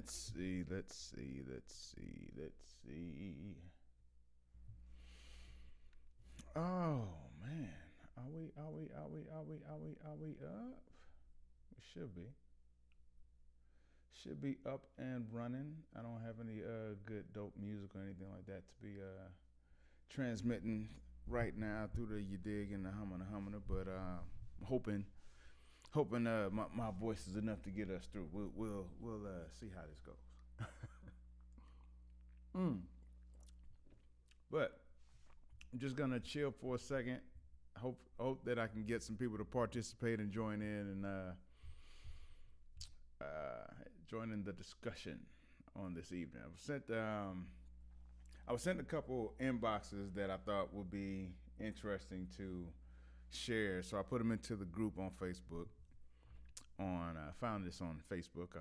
Let's see. Let's see. Let's see. Let's see. Oh man, are we? Are we? Are we? Are we? Are we? Are we up? We should be. Should be up and running. I don't have any good dope music or anything like that to be transmitting right now through the you dig and the humana, but hoping my voice is enough to get us through. We'll see how this goes. But I'm just gonna chill for a second. Hope that I can get some people to participate and join in and join in the discussion on this evening. I was sent a couple inboxes that I thought would be interesting to share, so I put them into the group on Facebook. Found this on Facebook,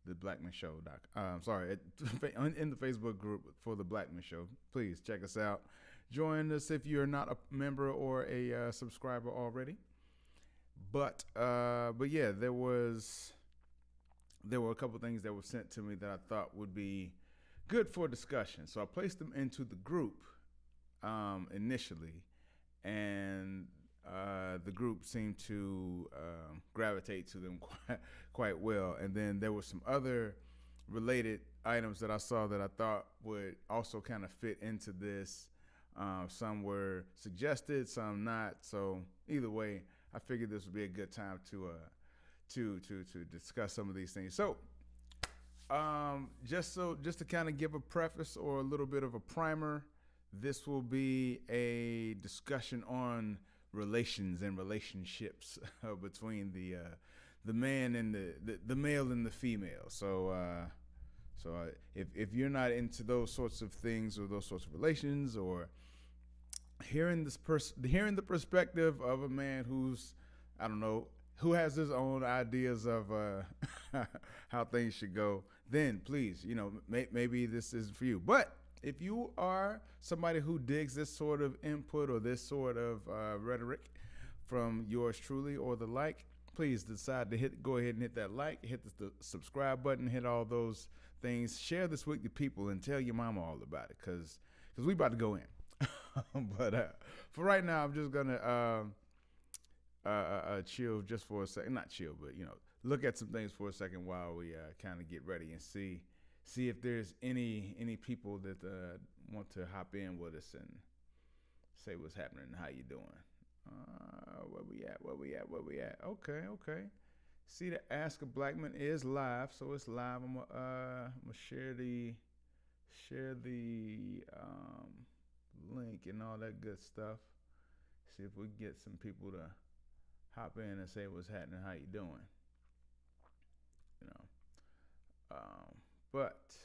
the Blackman Show. In the Facebook group for the Blackman Show. Please check us out. Join us if you're not a member or a subscriber already. But yeah, there were a couple things that were sent to me that I thought would be good for discussion. So I placed them into the group initially, and the group seemed to gravitate to them quite well. And then there were some other related items that I saw that I thought would also kind of fit into this. Some were suggested, some not. So either way, I figured this would be a good time to discuss some of these things. So just to kind of give a preface or a little bit of a primer, this will be a discussion on relations and relationships between the man and the male and the female. So if you're not into those sorts of things or those sorts of relations, or hearing the perspective of a man who's, I don't know, who has his own ideas of how things should go, then please, maybe this isn't for you. But if you are somebody who digs this sort of input or this sort of rhetoric from yours truly or the like, please decide to go ahead and hit that like, hit the subscribe button, hit all those things. Share this with your people and tell your mama all about it, because we about to go in. But for right now, I'm just gonna chill just for a second. Not chill, but look at some things for a second while we kind of get ready and see if there's any people that want to hop in with us and say what's happening and how you doing. Where we at? Okay. See, the Ask a Blackman is live, so it's live. I'm gonna share the link and all that good stuff. See if we can get some people to hop in and say what's happening, how you doing. But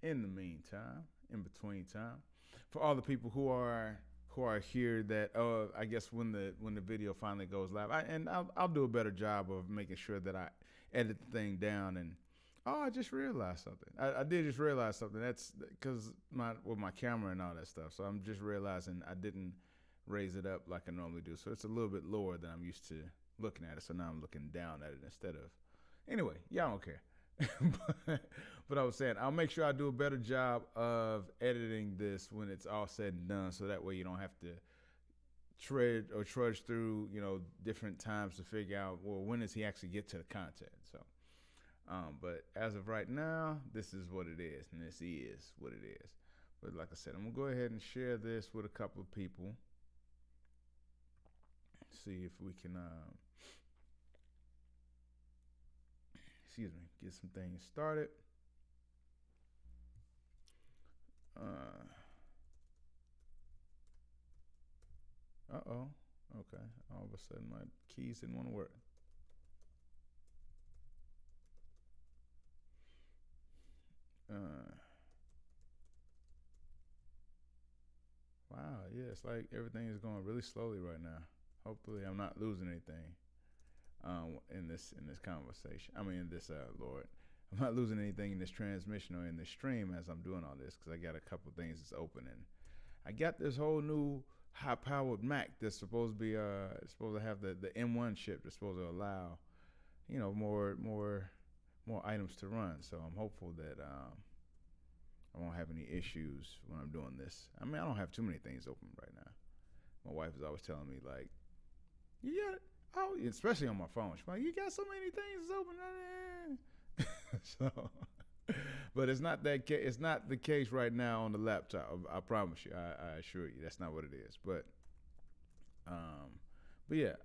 in the meantime, in between time, for all the people who are here that I guess when the video finally goes live, I'll do a better job of making sure that I edit the thing down. And I just realized something. I did just realize something. That's because with my camera and all that stuff. So I'm just realizing I didn't raise it up like I normally do. So it's a little bit lower than I'm used to looking at it. So now I'm looking down at it instead of. Anyway, y'all don't care. But I was saying, I'll make sure I do a better job of editing this when it's all said and done, so that way you don't have to trudge through, different times to figure out, well, when does he actually get to the content? So, but as of right now, this is what it is, and this is what it is. But like I said, I'm gonna go ahead and share this with a couple of people. See if we can, get some things started. Okay. All of a sudden, my keys didn't want to work. Wow, yeah, it's like everything is going really slowly right now. Hopefully, I'm not losing anything in this conversation. I mean, in this Lord, I'm not losing anything in this transmission or in this stream as I'm doing all this, because I got a couple things that's open, and I got this whole new high-powered Mac that's supposed to be supposed to have the M1 chip that's supposed to allow more more items to run. So I'm hopeful that I won't have any issues when I'm doing this. I mean, I don't have too many things open right now. My wife is always telling me like, you got it. Oh, especially on my phone. She's like, you got so many things open. So, but it's not that. It's not the case right now on the laptop. I promise you. I assure you, that's not what it is. But yeah,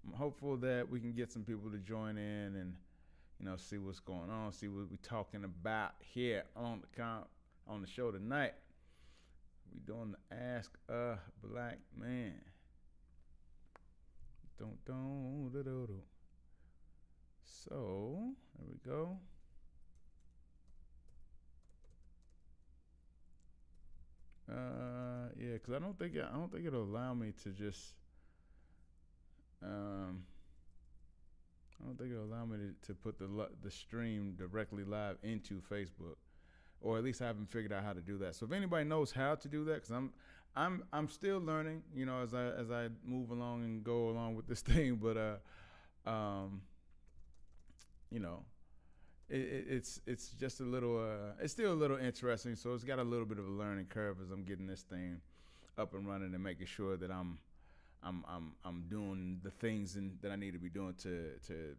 I'm hopeful that we can get some people to join in and see what's going on, see what we're talking about here on the show tonight. We doing the Ask a Black Man. So there we go. Yeah, because I don't think it'll allow me to just. I don't think it'll allow me to put the stream directly live into Facebook, or at least I haven't figured out how to do that. So if anybody knows how to do that, because I'm still learning, as I move along and go along with this thing. But it's just a little it's still a little interesting. So it's got a little bit of a learning curve as I'm getting this thing up and running and making sure that I'm doing the things that I need to be doing to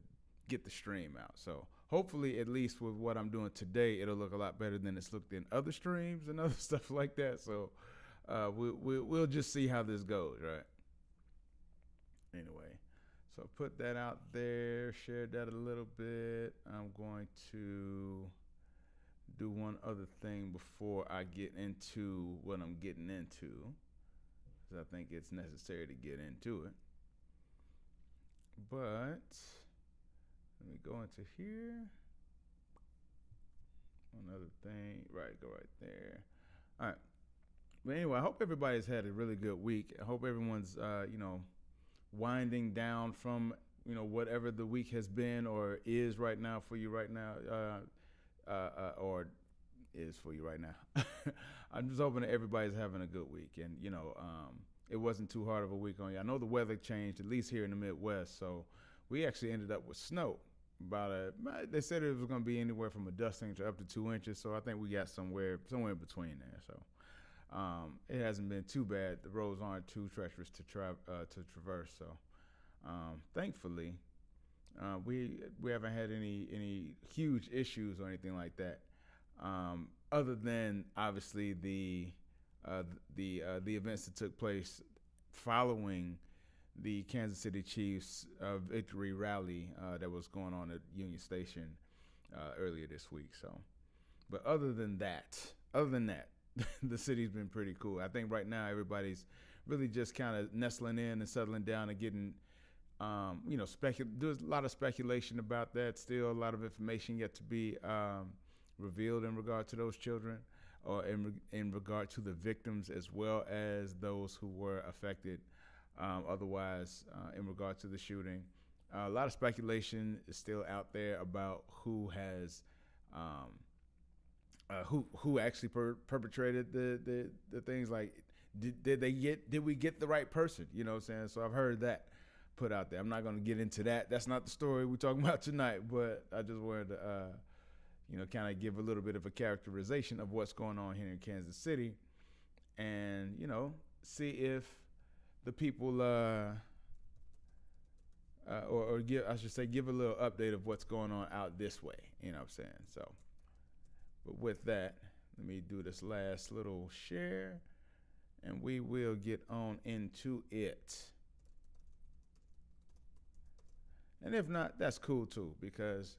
get the stream out. So hopefully, at least with what I'm doing today, it'll look a lot better than it's looked in other streams and other stuff like that. So we'll just see how this goes, right? Anyway, so put that out there, shared that a little bit. I'm going to do one other thing before I get into what I'm getting into, because I think it's necessary to get into it. But let me go into here. Another thing, right, go right there. All right. But anyway, I hope everybody's had a really good week. I hope everyone's, winding down from, whatever the week has been or is right now for you right now, or is for you right now. I'm just hoping that everybody's having a good week. And, it wasn't too hard of a week on you. I know the weather changed, at least here in the Midwest. So we actually ended up with snow. They said it was going to be anywhere from a dusting to up to 2 inches. So I think we got somewhere in between there. So it hasn't been too bad. The roads aren't too treacherous to traverse. So thankfully, we haven't had any huge issues or anything like that. Other than obviously the events that took place following the Kansas City Chiefs victory rally that was going on at Union Station earlier this week. So, but other than that, the city's been pretty cool. I think right now everybody's really just kind of nestling in and settling down and getting, there's a lot of speculation about that. Still a lot of information yet to be revealed in regard to those children, or in regard to the victims, as well as those who were affected otherwise in regard to the shooting. A lot of speculation is still out there about who has who actually perpetrated the things. Like, did we get the right person? You know what I'm saying? So I've heard that put out there. I'm not going to get into that. That's not the story we're talking about tonight, but I just wanted to kind of give a little bit of a characterization of what's going on here in Kansas City, and see if the people give a little update of what's going on out this way. You know what I'm saying? So, but with that, let me do this last little share, and we will get on into it. And if not, that's cool too, because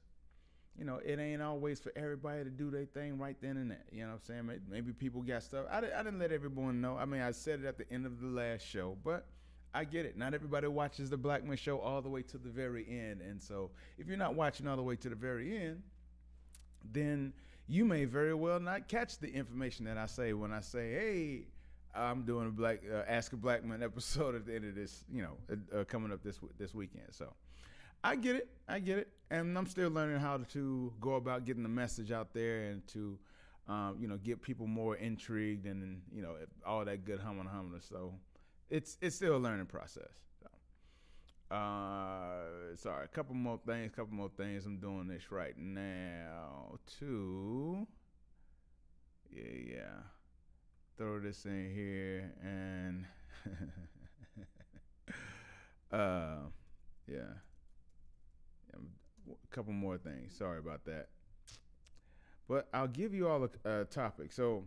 it ain't always for everybody to do their thing right then and there. You know what I'm saying? Maybe people got stuff. I didn't let everyone know. I mean, I said it at the end of the last show, but I get it. Not everybody watches the Blackman Show all the way to the very end. And so if you're not watching all the way to the very end, then you may very well not catch the information that I say when I say, hey, I'm doing a Ask a Blackman episode at the end of this, coming up this weekend. So I get it. And I'm still learning how to go about getting the message out there and to, get people more intrigued and, all that good humming. So it's still a learning process. Sorry, a couple more things. I'm doing this right now too. Yeah. Throw this in here and uh, yeah. A couple more things. Sorry about that. But I'll give you all a topic. So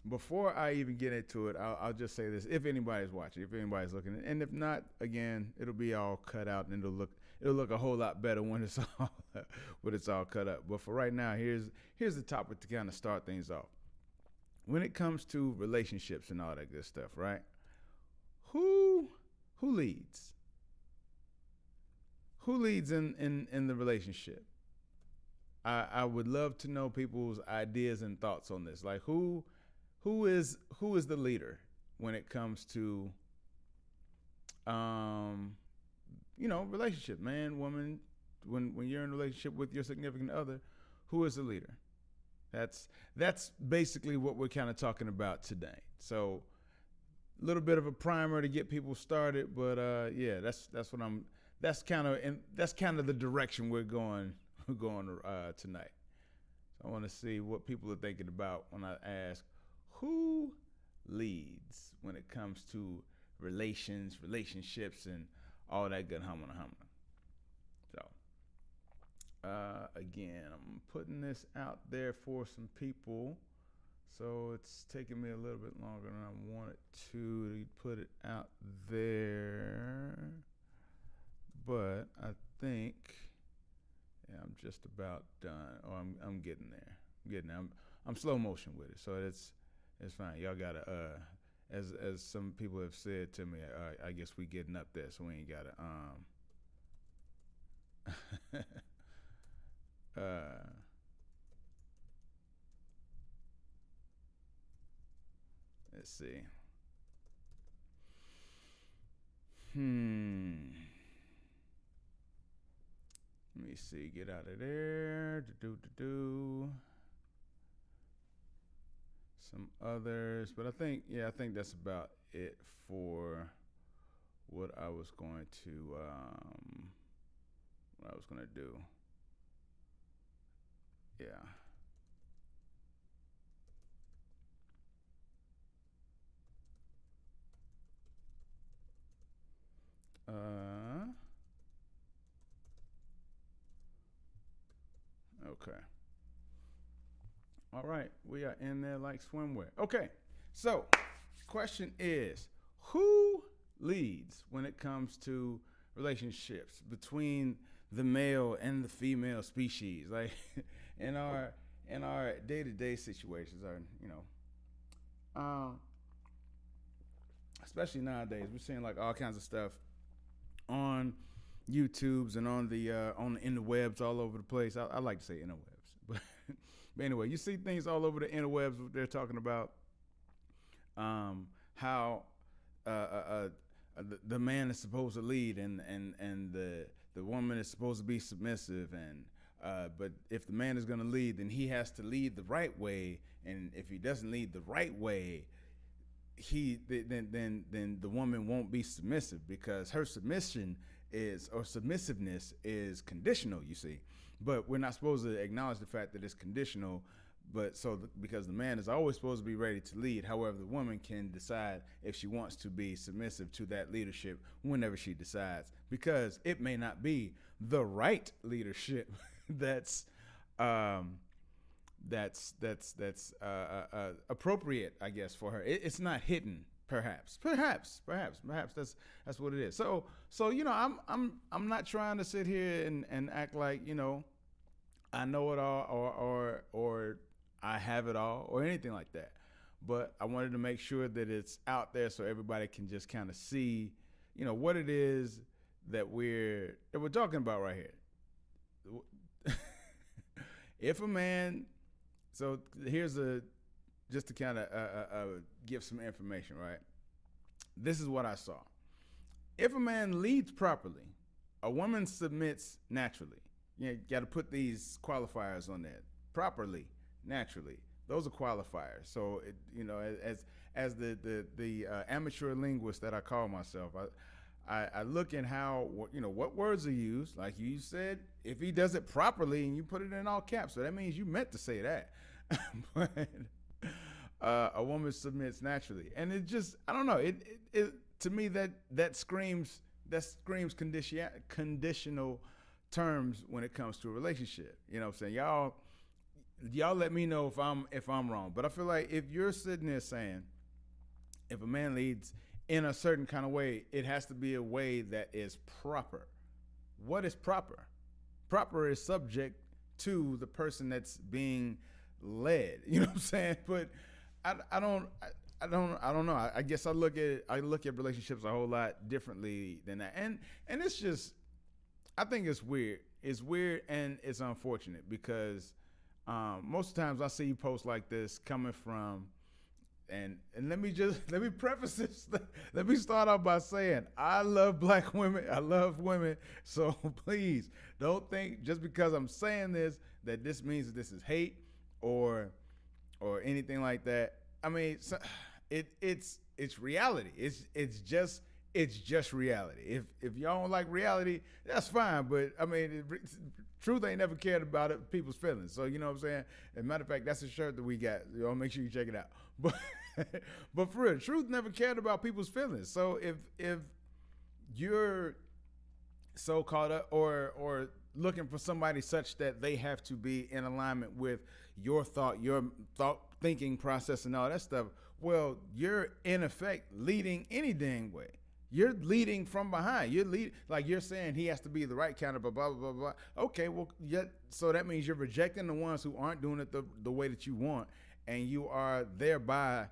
before I even get into it, I'll just say this: if anybody's watching, if anybody's looking, and if not, again, it'll be all cut out, and it'll look a whole lot better when it's all cut up. But for right now, here's the topic to kind of start things off. When it comes to relationships and all that good stuff, right? Who leads? Who leads in the relationship? I would love to know people's ideas and thoughts on this. Like who is the leader when it comes to relationship, man, woman, when you're in a relationship with your significant other, who is the leader? That's basically what we're kind of talking about today. So a little bit of a primer to get people started, but that's kind of the direction we're going tonight. So I want to see what people are thinking about when I ask who leads when it comes to relationships, and all that good humana. So again, I'm putting this out there for some people. So it's taking me a little bit longer than I wanted to put it out there. But I think I'm just about done. Oh, I'm getting there. I'm slow motion with it, so it's fine. Y'all gotta as some people have said to me, I guess we getting up there, so we ain't gotta let's see. Let me see. Get out of there. Some others, but I think that's about it for what I was going to do. Yeah. Okay. All right, we are in there like swimwear. Okay, so question is, who leads when it comes to relationships between the male and the female species? Like in our day-to-day situations, especially nowadays, we're seeing like all kinds of stuff on YouTubes and on the interwebs all over the place. I like to say interwebs, but anyway, you see things all over the interwebs. They're talking about how the man is supposed to lead, and the woman is supposed to be submissive, and but if the man is going to lead, then he has to lead the right way, and if he doesn't lead the right way, then the woman won't be submissive, because her submissiveness is conditional, you see. But we're not supposed to acknowledge the fact that it's conditional, because the man is always supposed to be ready to lead. However, the woman can decide if she wants to be submissive to that leadership whenever she decides, because it may not be the right leadership that's appropriate, I guess, for her. It's not hidden, perhaps that's what it is. So I'm not trying to sit here and act like I know it all or I have it all or anything like that. But I wanted to make sure that it's out there so everybody can just kind of see what it is that we're talking about right here. If a man, so here's just to kind of give some information, right? This is what I saw. If a man leads properly, a woman submits naturally. You got to put these qualifiers on that. Properly, naturally. Those are qualifiers. So, as the amateur linguist that I call myself, I look at how, what words are used. Like you said, if he does it properly and you put it in all caps, so that means you meant to say that. But a woman submits naturally, and it just, I don't know. It to me that screams conditional terms when it comes to a relationship. You know what I'm saying? Y'all let me know if I'm wrong. But I feel like if you're sitting there saying, if a man leads in a certain kind of way, it has to be a way that is proper. What is proper? Proper is subject to the person that's being led. You know what I'm saying? But I don't know. I guess I look at relationships a whole lot differently than that. And it's just, I think it's weird. It's weird and it's unfortunate because most of the times I see posts like this coming from, and let me preface this. Let me start off by saying I love black women. I love women. So please don't think just because I'm saying this that this means that this is hate or anything like that. I mean, it's reality. It's just reality. If y'all don't like reality, that's fine. But I mean, truth ain't never cared about people's feelings. So you know what I'm saying? As a matter of fact, that's a shirt that we got. Y'all make sure you check it out. But for real, truth never cared about people's feelings. So if you're so caught up or looking for somebody such that they have to be in alignment with your thought thinking process and all that stuff, well, you're in effect leading any dang way. You're leading from behind. You're saying he has to be the right kind of blah, blah, blah, blah. Okay, well, so that means you're rejecting the ones who aren't doing it the way that you want, and you are thereby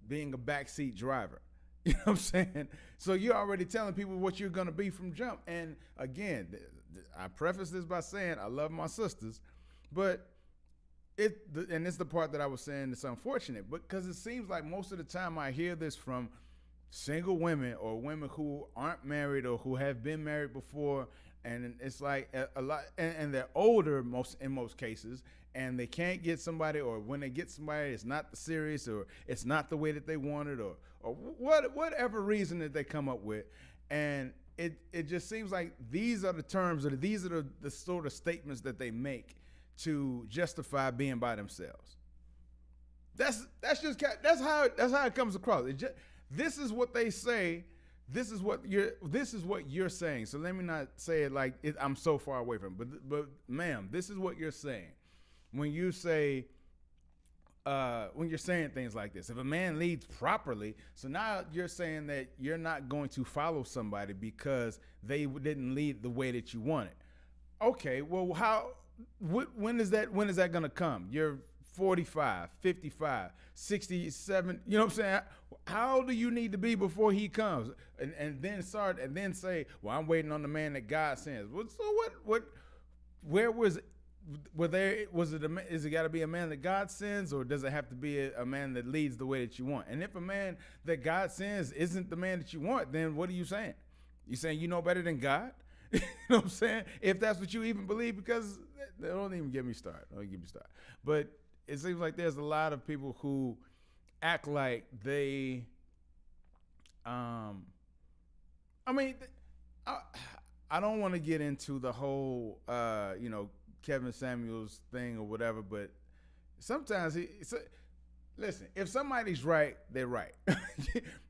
being a backseat driver. You know what I'm saying? So you're already telling people what you're going to be from jump. And again, I preface this by saying I love my sisters, but and it's the part that I was saying it's unfortunate, because it seems like most of the time I hear this from single women or women who aren't married or who have been married before, and it's like a lot, and they're older in most cases, and they can't get somebody, or when they get somebody, it's not serious, or it's not the way that they want it, or whatever reason that they come up with, and it just seems like these are the terms, or these are the sort of statements that they make to justify being by themselves. That's how it comes across. This is what they say. This is what you're saying. So let me not say it like I'm so far away from it. But ma'am, this is what you're saying when you say when you're saying things like this. If a man leads properly, so now you're saying that you're not going to follow somebody because they didn't lead the way that you wanted. Okay, well, when is that going to come? You're 45, 55, 67, you know what I'm saying? How do you need to be before he comes? And then say, well, I'm waiting on the man that God sends. Well, so is it got to be a man that God sends, or does it have to be a man that leads the way that you want? And if a man that God sends isn't the man that you want, then what are you saying? You saying you know better than God? You know what I'm saying? If that's what you even believe, because don't even get me started. But it seems like there's a lot of people who act like they, I don't want to get into the whole, Kevin Samuels thing or whatever, but sometimes listen, if somebody's right, they're right.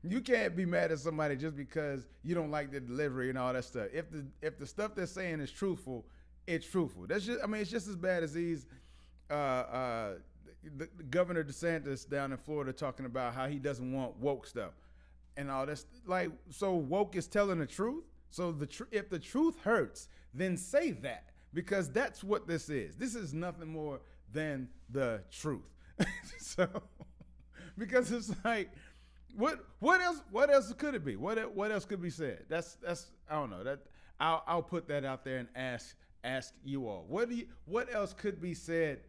You can't be mad at somebody just because you don't like the delivery and all that stuff. If the stuff they're saying is truthful, it's truthful. It's just as bad as these the Governor DeSantis down in Florida talking about how he doesn't want woke stuff and all this. Like, so woke is telling the truth. So if the truth hurts, then say that, because that's what this is. This is nothing more than the truth. So, because it's like, what else could it be? What else could be said? That's I don't know. That I'll put that out there and ask you all. What else could be said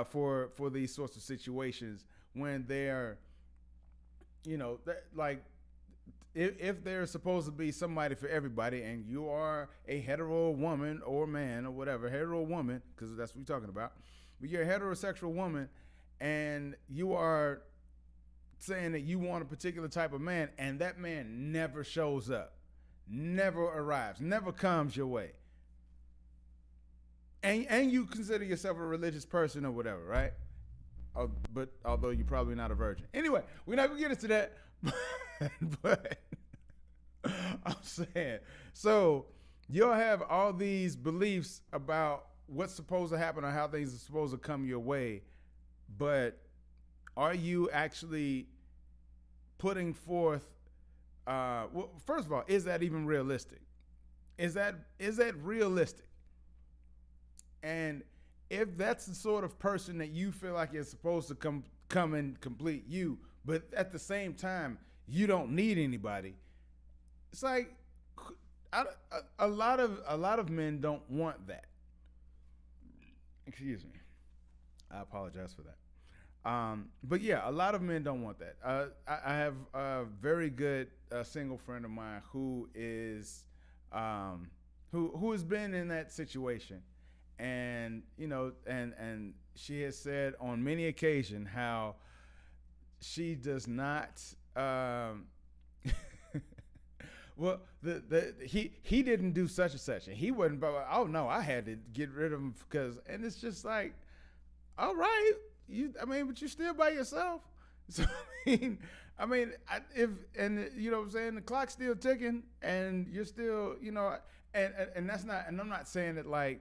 for these sorts of situations when they're, like, if there's supposed to be somebody for everybody, and you are a hetero woman or man or whatever, hetero woman, because that's what we're talking about, but you're a heterosexual woman and you are saying that you want a particular type of man, and that man never shows up, never arrives, never comes your way. And you consider yourself a religious person or whatever, right? But although you're probably not a virgin. Anyway, we're not gonna get into that. But I'm saying, so you'll have all these beliefs about what's supposed to happen or how things are supposed to come your way, but are you actually putting forth? Well, first of all, is that even realistic? Is that realistic? And if that's the sort of person that you feel like is supposed to come and complete you, but at the same time you don't need anybody, it's like a lot of men don't want that. Excuse me, I apologize for that. But yeah, a lot of men don't want that. I have a very good single friend of mine who is who has been in that situation. And, you know, and she has said on many occasions how she does not, well, he didn't do such and such, and he wasn't, but oh no, I had to get rid of him because, and it's just like, all right, but you're still by yourself. So, you know what I'm saying? The clock's still ticking and you're still, you know, and that's not, and I'm not saying that like,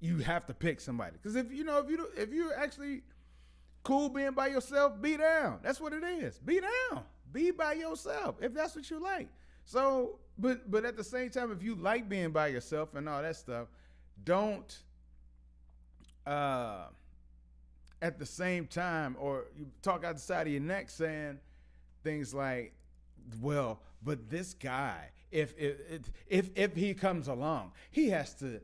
you have to pick somebody, because if you're actually cool being by yourself, be down. That's what it is. Be down. Be by yourself if that's what you like. So, but at the same time, if you like being by yourself and all that stuff, don't at the same time, or you talk out the side of your neck saying things like, well, but this guy, if he comes along, he has to.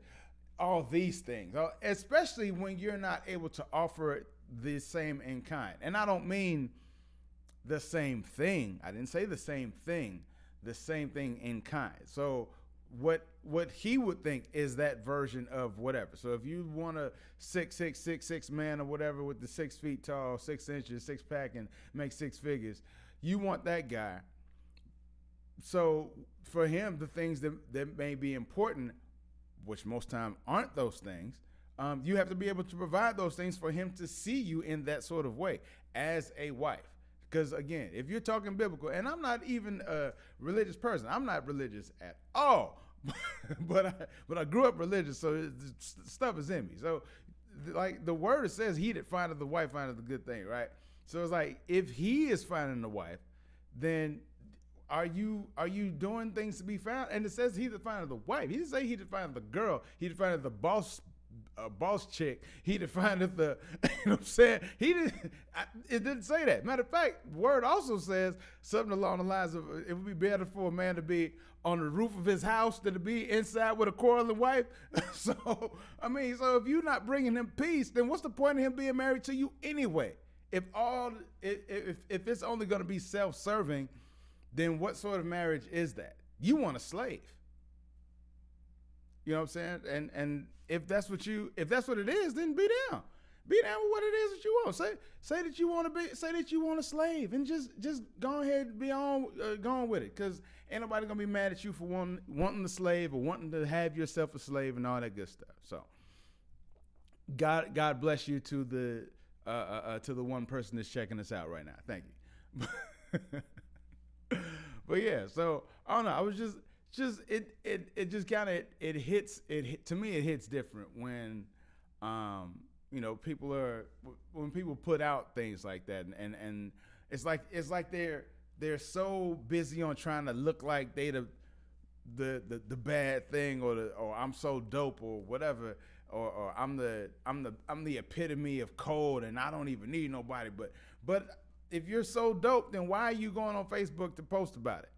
All these things, especially when you're not able to offer the same in kind. And I don't mean the same thing. I didn't say the same thing in kind. So what he would think is that version of whatever. So if you want a 6'6" man or whatever with the 6 feet tall, 6 inches, 6 pack, and make 6 figures, you want that guy. So for him, the things that may be important, which most time aren't those things, you have to be able to provide those things for him to see you in that sort of way as a wife. Because again, if you're talking biblical, and I'm not even a religious person, I'm not religious at all, but I grew up religious, so stuff is in me. So like the word says, he that findeth the wife findeth the good thing, right? So it's like, if he is finding the wife, then are you doing things to be found? And it says he that findeth the wife. He didn't say he that findeth the girl. He that findeth the boss chick. He that findeth the, you know what I'm saying? It didn't say that. Matter of fact, the word also says something along the lines of, it would be better for a man to be on the roof of his house than to be inside with a quarreling wife. So if you're not bringing him peace, then what's the point of him being married to you anyway? If it's only going to be self-serving, then what sort of marriage is that? You want a slave. You know what I'm saying? And if that's what it is, then be down. Be down with what it is that you want. Say that you want a slave, and just go ahead and be going with it. Because ain't nobody gonna be mad at you for wanting a slave or wanting to have yourself a slave and all that good stuff. So God bless you to the one person that's checking us out right now. Thank you. But yeah, so I don't know. I was just it just kind of to me it hits different when when people put out things like that, and it's like they're so busy on trying to look like they the bad thing, or I'm so dope or whatever, or I'm the epitome of cold and I don't even need nobody. But if you're so dope, then why are you going on Facebook to post about it?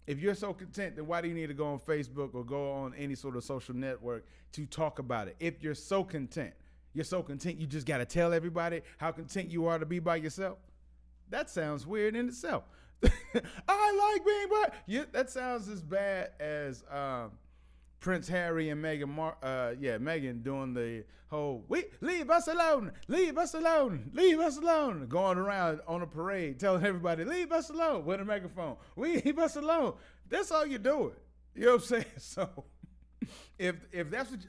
If you're so content, then why do you need to go on Facebook or go on any sort of social network to talk about it? If you're so content, you just got to tell everybody how content you are to be by yourself. That sounds weird in itself. I like being by. Yeah, that sounds as bad as Prince Harry and Meghan doing the whole leave us alone, going around on a parade telling everybody leave us alone with a megaphone, leave us alone. That's all you're doing. You know what I'm saying? So if that's what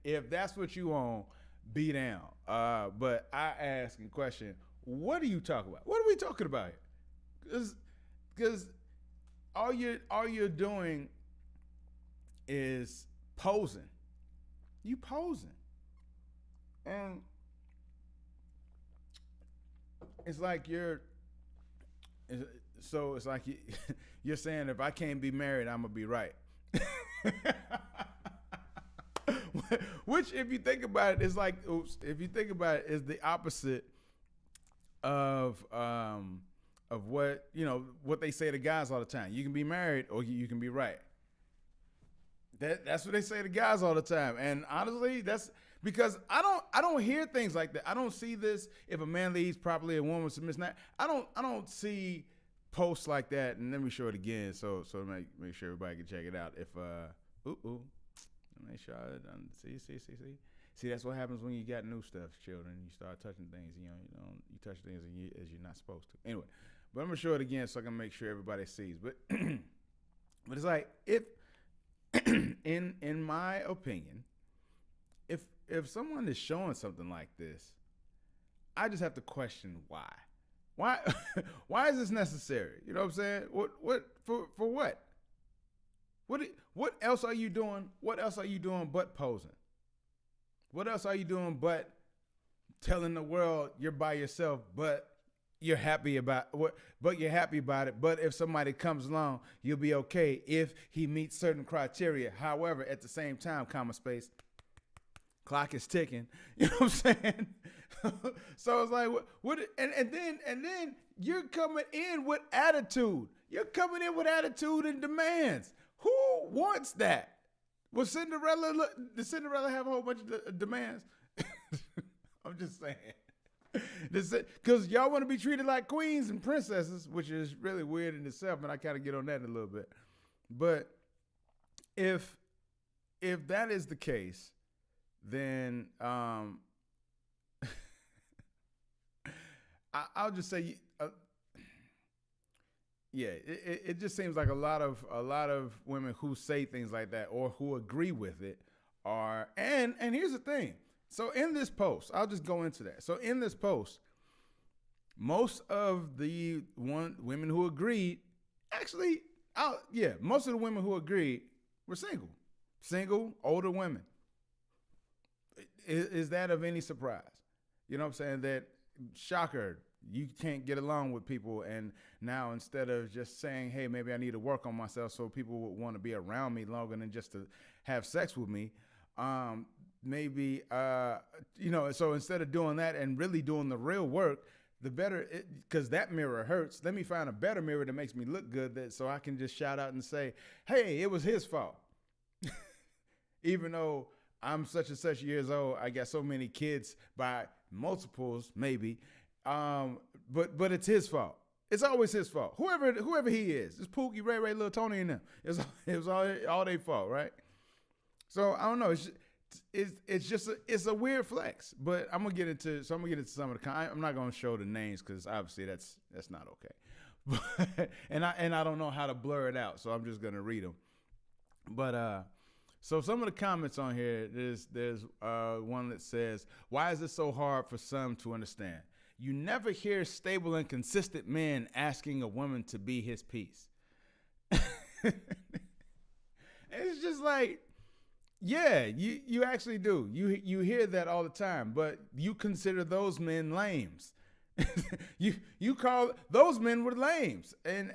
if that's what you want, be down. But I ask and question, what are you talking about? What are we talking about here? Because all you're doing is posing. You posing. And it's like it's like you're saying, if I can't be married, I'm gonna be right. Which, if you think about it, is like, if you think about it, is the opposite of what what they say to guys all the time. You can be married or you can be right. That's what they say to guys all the time. And honestly, that's because I don't hear things like that. I don't see this. If a man leads properly, a woman submits not. I don't see posts like that. And let me show it again, so make sure everybody can check it out. If make sure see that's what happens when you got new stuff, children. You start touching things. You touch things as you're not supposed to. Anyway, but I'm gonna show it again so I can make sure everybody sees. But but it's like, if in my opinion, if someone is showing something like this, I just have to question why. Why is this necessary? You know what I'm saying? What for what? What else are you doing? What else are you doing but posing? What else are you doing but telling the world you're by yourself, but you're happy about it. But if somebody comes along, you'll be okay if he meets certain criteria. However, at the same time, space, clock is ticking. You know what I'm saying? So it's like, and then you're coming in with attitude. You're coming in with attitude and demands. Who wants that? Did Cinderella have a whole bunch of demands? I'm just saying. Because y'all want to be treated like queens and princesses, which is really weird in itself, and I kind of get on that in a little bit. But if that is the case, then I'll just say, it just seems like a lot of women who say things like that or who agree with it are, and here's the thing. So in this post, I'll just go into that. So in this post, most of the women who agreed, most of the women who agreed were single, older women. Is that of any surprise? You know what I'm saying? That, shocker, you can't get along with people, and now instead of just saying, hey, maybe I need to work on myself so people would want to be around me longer than just to have sex with me, so instead of doing that and really doing the real work, the better, because that mirror hurts, let me find a better mirror that makes me look good, so I can just shout out and say, hey, it was his fault. Even though I'm such and such years old, I got so many kids by multiples, maybe, but it's his fault. It's always his fault. Whoever he is, it's Pookie, Ray, Lil Tony, and them. It was all their fault, right? So I don't know. It's a weird flex. But I'm gonna get into some of the. I'm not gonna show the names because obviously that's not okay. But and I don't know how to blur it out, so I'm just gonna read them. But so some of the comments on here, there's one that says, "Why is it so hard for some to understand? You never hear stable and consistent men asking a woman to be his piece." It's just like, yeah, you actually do. You hear that all the time, but you consider those men lames. you call those men were lames, and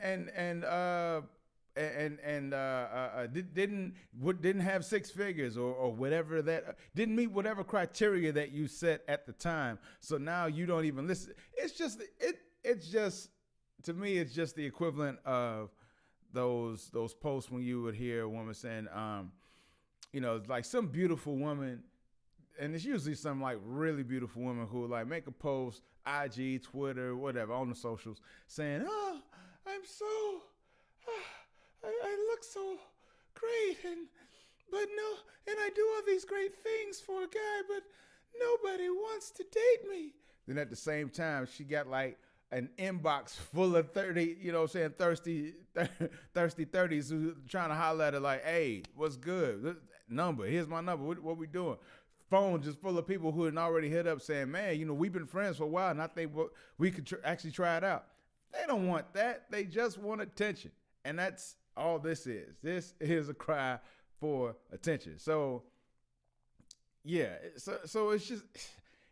didn't have six figures or whatever, that didn't meet whatever criteria that you set at the time. So now you don't even listen. It's just to me, it's just the equivalent of those posts when you would hear a woman saying, like some beautiful woman, and it's usually some like really beautiful woman who like make a post, IG, Twitter, whatever, on the socials, saying, "Oh, I'm so, I look so great, and I do all these great things for a guy, but nobody wants to date me." Then at the same time, she got like an inbox full of 30, you know what I'm saying, thirsty 30s who trying to holler at her like, hey, what's good? Number, here's my number. What we doing? Phone just full of people who had already hit up saying, man, you know, we've been friends for a while and I think we could actually try it out. They don't want that. They just want attention. And that's all this is. This is a cry for attention. So, yeah. So it's just,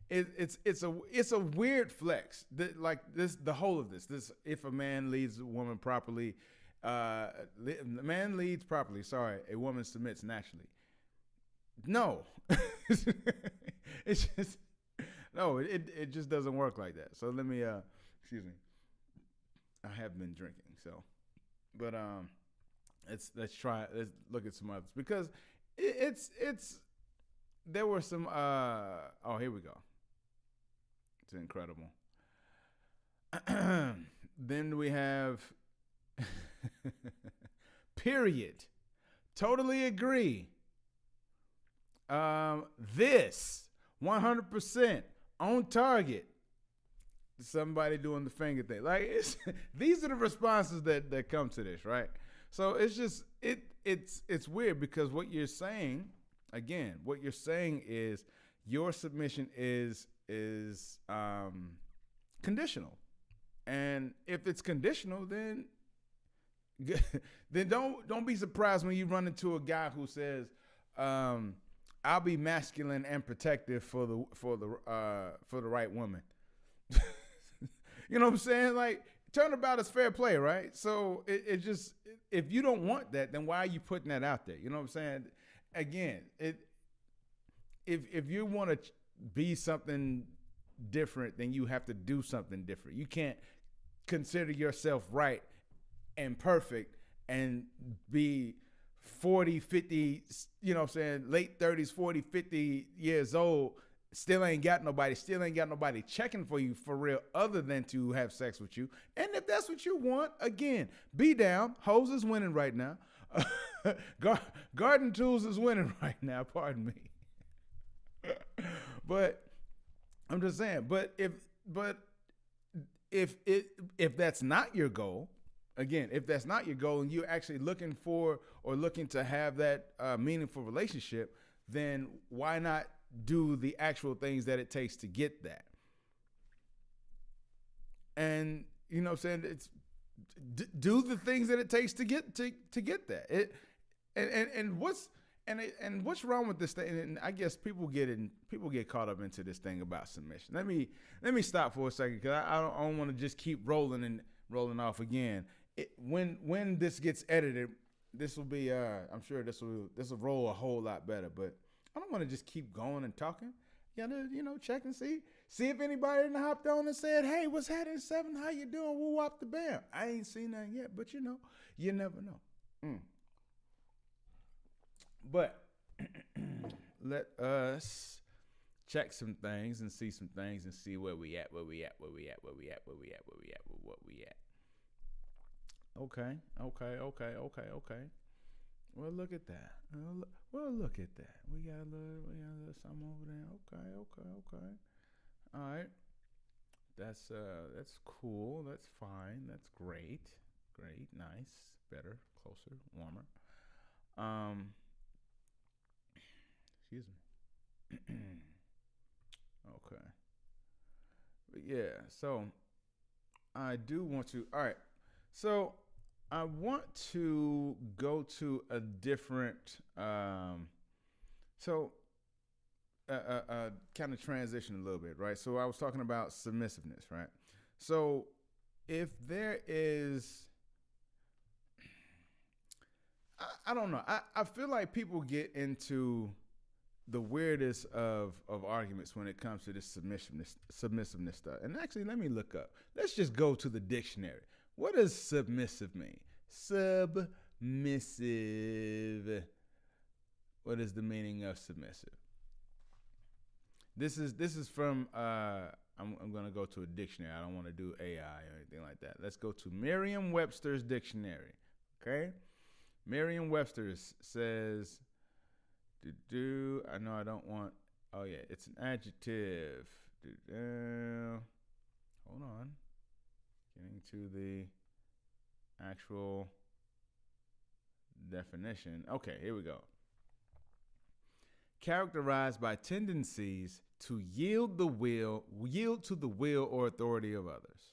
it's a weird flex. Like this, the whole of this, if a man leads a woman properly, the man leads properly. Sorry, a woman submits naturally. No, it's just no. It just doesn't work like that. So let me excuse me. I have been drinking, so, but let's look at some others because it's there were some oh, here we go. It's incredible. Then we have period. Totally agree. This 100% on target. Somebody doing the finger thing. Like these are the responses that come to this, right? So it's just it's weird because what you're saying is your submission is conditional. And if it's conditional, then don't be surprised when you run into a guy who says, I'll be masculine and protective for the right woman. You know what I'm saying? Like, turnabout is fair play, right? So it just, if you don't want that, then why are you putting that out there? You know what I'm saying? Again, if you want to be something different, then you have to do something different. You can't consider yourself right and perfect and be 40, 50, you know what I'm saying, late 30s, 40, 50 years old, still ain't got nobody checking for you for real other than to have sex with you. And if that's what you want, again, be down. Hose is winning right now. Garden Tools is winning right now, pardon me. But I'm just saying, but if that's not your goal, again, if that's not your goal and you're actually looking for or looking to have that meaningful relationship, then why not do the actual things that it takes to get that? And you know what I'm saying? It's do the things that it takes to get that. And what's wrong with this thing? And I guess people get caught up into this thing about submission. Let me stop for a second because I don't want to just keep rolling off again. When this gets edited, this will be I'm sure this will roll a whole lot better. But I don't want to just keep going and talking. You gotta check and see if anybody hopped on and said, "Hey, what's happening, Se7eN? How you doing? Woo wop the bam." I ain't seen nothing yet, but you never know. But let us check some things and see some things and see where we at. Okay. Well, look at that. Look at that. We got a little something over there. Okay. All right. That's cool. That's fine. That's great. Nice. Better. Closer. Warmer. Excuse me. Okay. But yeah, so I do want to. All right. So I want to go to a different, kind of transition a little bit, right? So I was talking about submissiveness, right? So if there is, I don't know. I feel like people get into the weirdest of arguments when it comes to this submissiveness stuff. And actually, let me look up. Let's just go to the dictionary. What does submissive mean? Submissive. What is the meaning of submissive? This is from I'm going to go to a dictionary. I don't want to do AI or anything like that. Let's go to Merriam-Webster's dictionary. Okay? Merriam-Webster's says I know I don't want. Oh yeah, it's an adjective. Hold on. Getting to the actual definition. Okay, here we go. Characterized by tendencies to yield to the will or authority of others.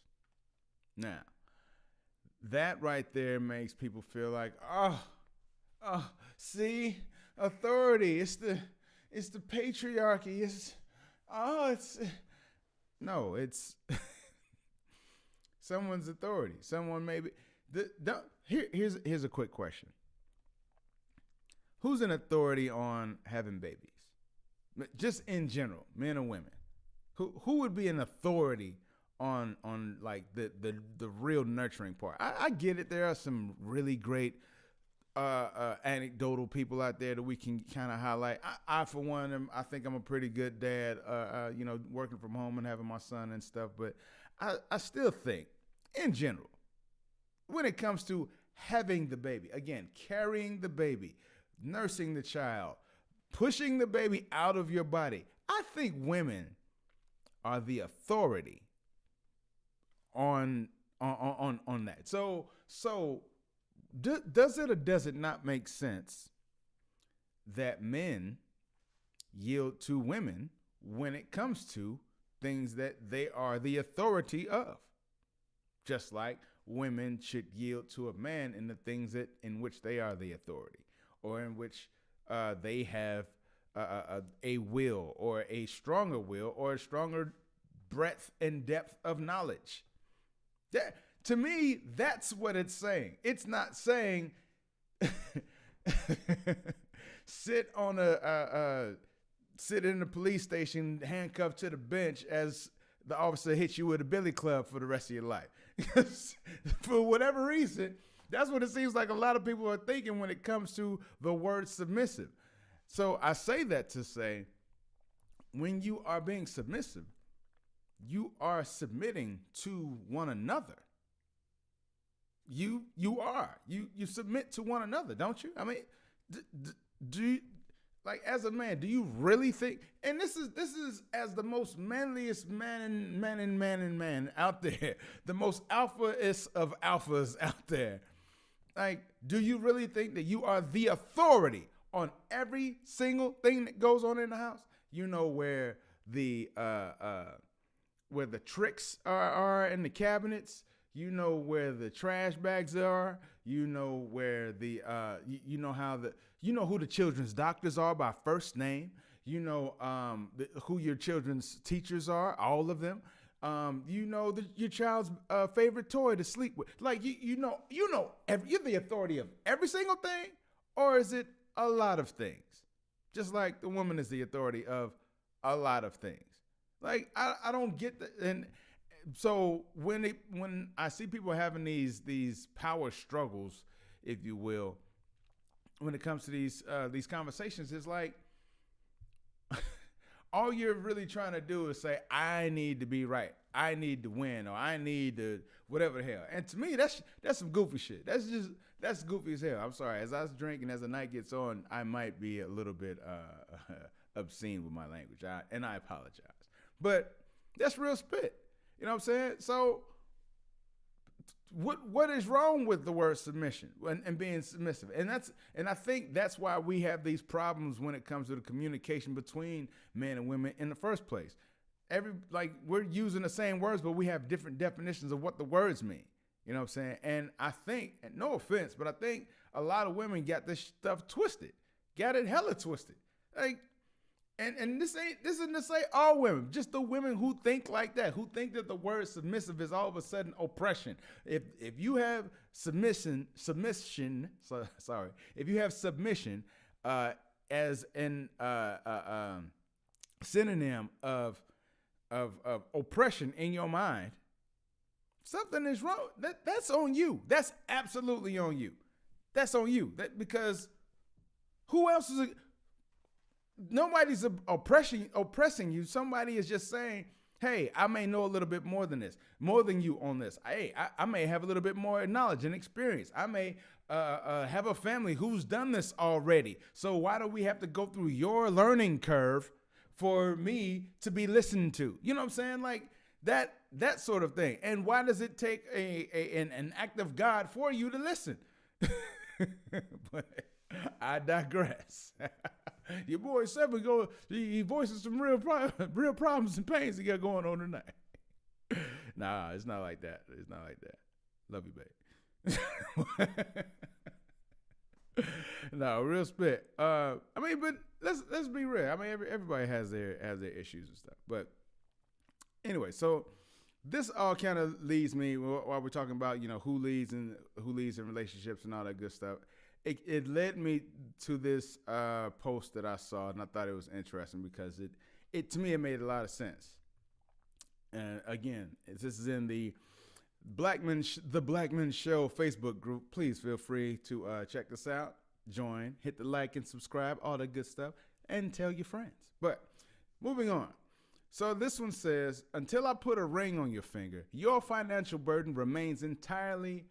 Now, that right there makes people feel like, see, authority. It's the patriarchy. It's someone's authority. Someone maybe. Here's a quick question. Who's an authority on having babies? Just in general, men or women. Who would be an authority on like the real nurturing part? I get it. There are some really great anecdotal people out there that we can kind of highlight. I for one, I think I'm a pretty good dad. Working from home and having my son and stuff. But I still think, in general, when it comes to having the baby, again, carrying the baby, nursing the child, pushing the baby out of your body, I think women are the authority on that. So does it or does it not make sense that men yield to women when it comes to things that they are the authority of? Just like women should yield to a man in the things in which they are the authority, or in which they have a will, or a stronger will, or a stronger breadth and depth of knowledge. To me, that's what it's saying. It's not saying sit in the police station handcuffed to the bench as the officer hits you with a billy club for the rest of your life. Because for whatever reason, that's what it seems like a lot of people are thinking when it comes to the word submissive. So I say that to say, when you are being submissive, you are submitting to one another. You submit to one another, don't you? I mean, do you, like, as a man, do you really think? And this is as the most manliest man out there, the most alpha-ist of alphas out there. Like, do you really think that you are the authority on every single thing that goes on in the house? You know where the tricks are in the cabinets. You know where the trash bags are. You know where you know who the children's doctors are by first name. You know who your children's teachers are, all of them. You know your child's favorite toy to sleep with. Like you're the authority of every single thing, or is it a lot of things? Just like the woman is the authority of a lot of things. Like I don't get that. And so when I see people having these power struggles, if you will, when it comes to these conversations, it's like all you're really trying to do is say, I need to be right, I need to win, or I need to whatever the hell. And to me, that's some goofy shit. That's goofy as hell. I'm sorry. As I was drinking, as the night gets on, I might be a little bit obscene with my language, and I apologize. But that's real spit. You know what I'm saying? So what is wrong with the word submission and being submissive? And I think that's why we have these problems when it comes to the communication between men and women in the first place. We're using the same words, but we have different definitions of what the words mean. You know what I'm saying? And I think, and no offense, but I think a lot of women got this stuff twisted, got it hella twisted. Like, and this isn't to say all women, just the women who think like that, who think that the word submissive is all of a sudden oppression. If you have submission, if you have submission as an synonym of oppression in your mind, something is wrong. That's on you. That's absolutely on you. That's on you. Because who else is nobody's oppressing you. Somebody is just saying, hey, I may know a little bit more than you on this. Hey, I may have a little bit more knowledge and experience. I may have a family who's done this already. So why do we have to go through your learning curve for me to be listened to? You know what I'm saying? Like, That sort of thing. And why does it take an act of God for you to listen? But I digress. Your boy Se7eN he voices some real problems and pains he got going on tonight. Nah, it's not like that. It's not like that. Love you, babe. No, real spit. I mean, but let's be real. I mean, everybody has their issues and stuff. But anyway, so this all kind of leads me while we're talking about, you know, who leads in relationships and all that good stuff. It led me to this post that I saw, and I thought it was interesting because it to me it made a lot of sense. And again, this is in the Blackman Show Facebook group. Please feel free to check this out, join, hit the like and subscribe, all that good stuff, and tell your friends. But moving on. So this one says, until I put a ring on your finger, your financial burden remains entirely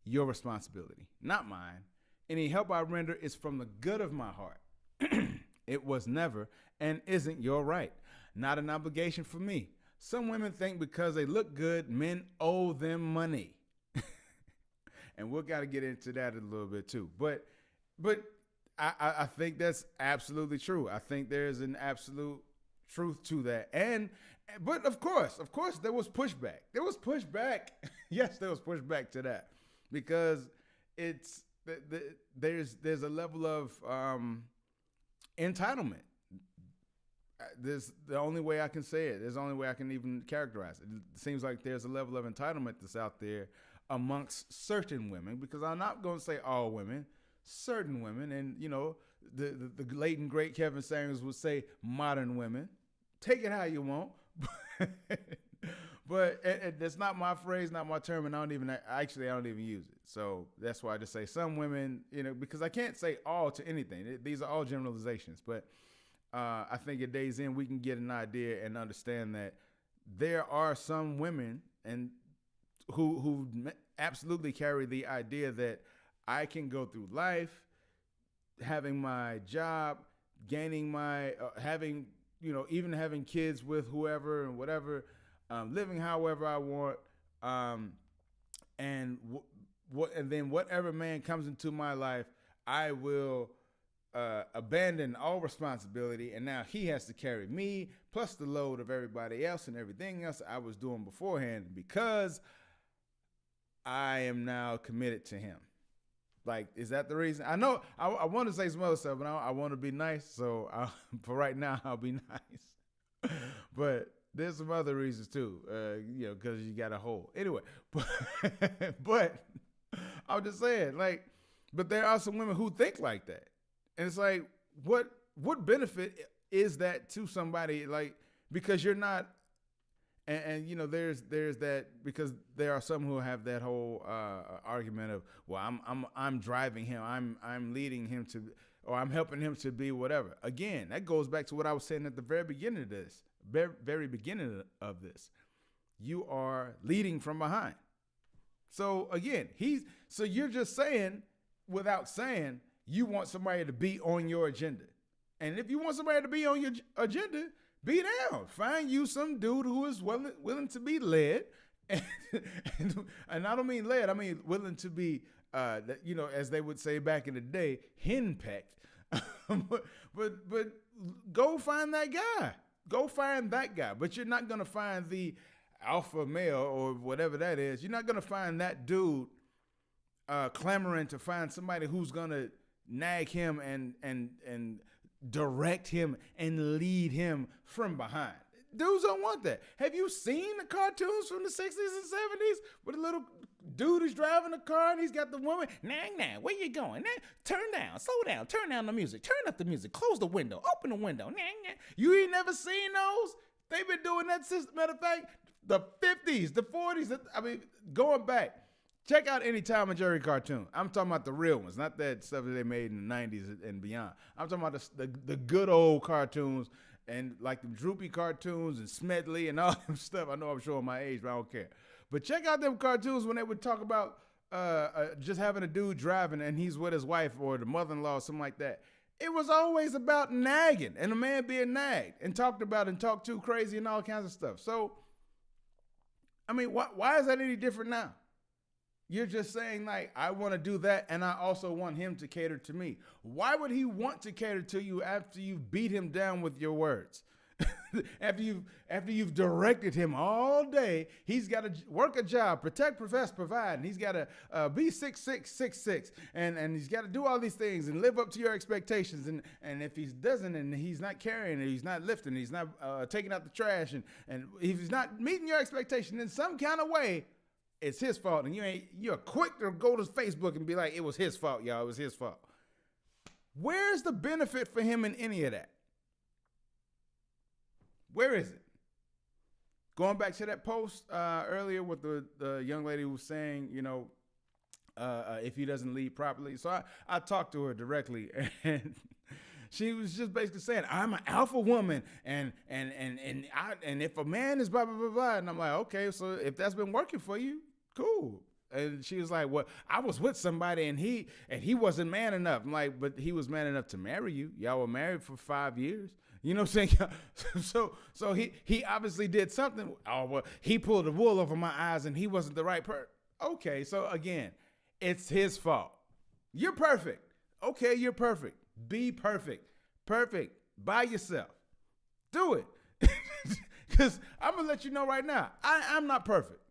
your responsibility, not mine. Any help I render is from the good of my heart. It was never and isn't your right, not an obligation for me. Some women think because they look good, men owe them money. And we'll got to get into that a little bit too. But I think that's absolutely true. I think there's an absolute truth to that. But of course, there was pushback. Yes, there was pushback to that because it's, there's a level of entitlement. There's the only way I can say it. There's the only way I can even characterize it. It seems like there's a level of entitlement that's out there amongst certain women, because I'm not going to say all women, certain women. And, you know, the late and great Kevin Samuels would say modern women. Take it how you want. But that's not my phrase, not my term, and I don't even use it. So that's why I just say some women, you know, because I can't say all to anything. These are all generalizations. But I think at Days In, we can get an idea and understand that there are some women and who absolutely carry the idea that I can go through life, having my job, gaining my, having, you know, even having kids with whoever and whatever, living however I want, and then whatever man comes into my life, I will abandon all responsibility, and now he has to carry me plus the load of everybody else and everything else I was doing beforehand because I am now committed to him. Like, is that the reason? I know I want to say some other stuff, but I want to be nice. So for right now, I'll be nice. But there's some other reasons too, you know, because you got a hole. Anyway, but I'm just saying, like, but there are some women who think like that. And it's like, what benefit is that to somebody? Like, because you're not, and you know, there's that, because there are some who have that whole argument of, well, I'm driving him, I'm leading him to, or I'm helping him to be whatever. Again, that goes back to what I was saying at the very beginning of this, very beginning of this. You are leading from behind. So again, so you're just saying, without saying, you want somebody to be on your agenda. And if you want somebody to be on your agenda, be down. Find you some dude who is willing to be led. And I don't mean led, I mean willing to be, you know, as they would say back in the day, henpecked. but go find that guy. Go find that guy. But you're not going to find the alpha male or whatever that is. You're not going to find that dude clamoring to find somebody who's going to nag him and direct him and lead him from behind. Dudes don't want that. Have you seen the cartoons from the 60s and 70s where the little dude is driving the car and he's got the woman, nah, where you going? Nah, turn down, slow down, turn down the music, turn up the music, close the window, open the window. Nah. You ain't never seen those? They've been doing that since, matter of fact, the 50s, the 40s, I mean, going back. Check out any Tom and Jerry cartoon. I'm talking about the real ones, not that stuff that they made in the 90s and beyond. I'm talking about the good old cartoons, and like the droopy cartoons and Smedley and all them stuff. I know I'm showing my age, but I don't care. But check out them cartoons when they would talk about just having a dude driving and he's with his wife or the mother-in-law or something like that. It was always about nagging and a man being nagged and talked about and talked to crazy and all kinds of stuff. So I mean, why is that any different now? You're just saying, like, I want to do that, and I also want him to cater to me. Why would he want to cater to you after you've beat him down with your words? after you've directed him all day, he's got to work a job, protect, profess, provide, and he's got to be 6'6", and he's got to do all these things and live up to your expectations. And if he doesn't, and he's not carrying, and he's not lifting, he's not taking out the trash, and if he's not meeting your expectation in some kind of way, it's his fault. And you're quick to go to Facebook and be like, it was his fault, y'all. It was his fault. Where's the benefit for him in any of that? Where is it? Going back to that post earlier with the young lady who was saying, if he doesn't lead properly. So I talked to her directly, and she was just basically saying, I'm an alpha woman, and if a man is blah, blah, blah, blah. And I'm like, okay, so if that's been working for you, cool. And she was like, well, I was with somebody and he wasn't man enough. I'm like, but he was man enough to marry you. Y'all were married for 5 years. You know what I'm saying? So he obviously did something. Oh, well, he pulled the wool over my eyes and he wasn't the right person. Okay, so again, it's his fault. You're perfect. Okay, you're perfect. Be perfect. Perfect by yourself. Do it. Because I'm going to let you know right now, I'm not perfect.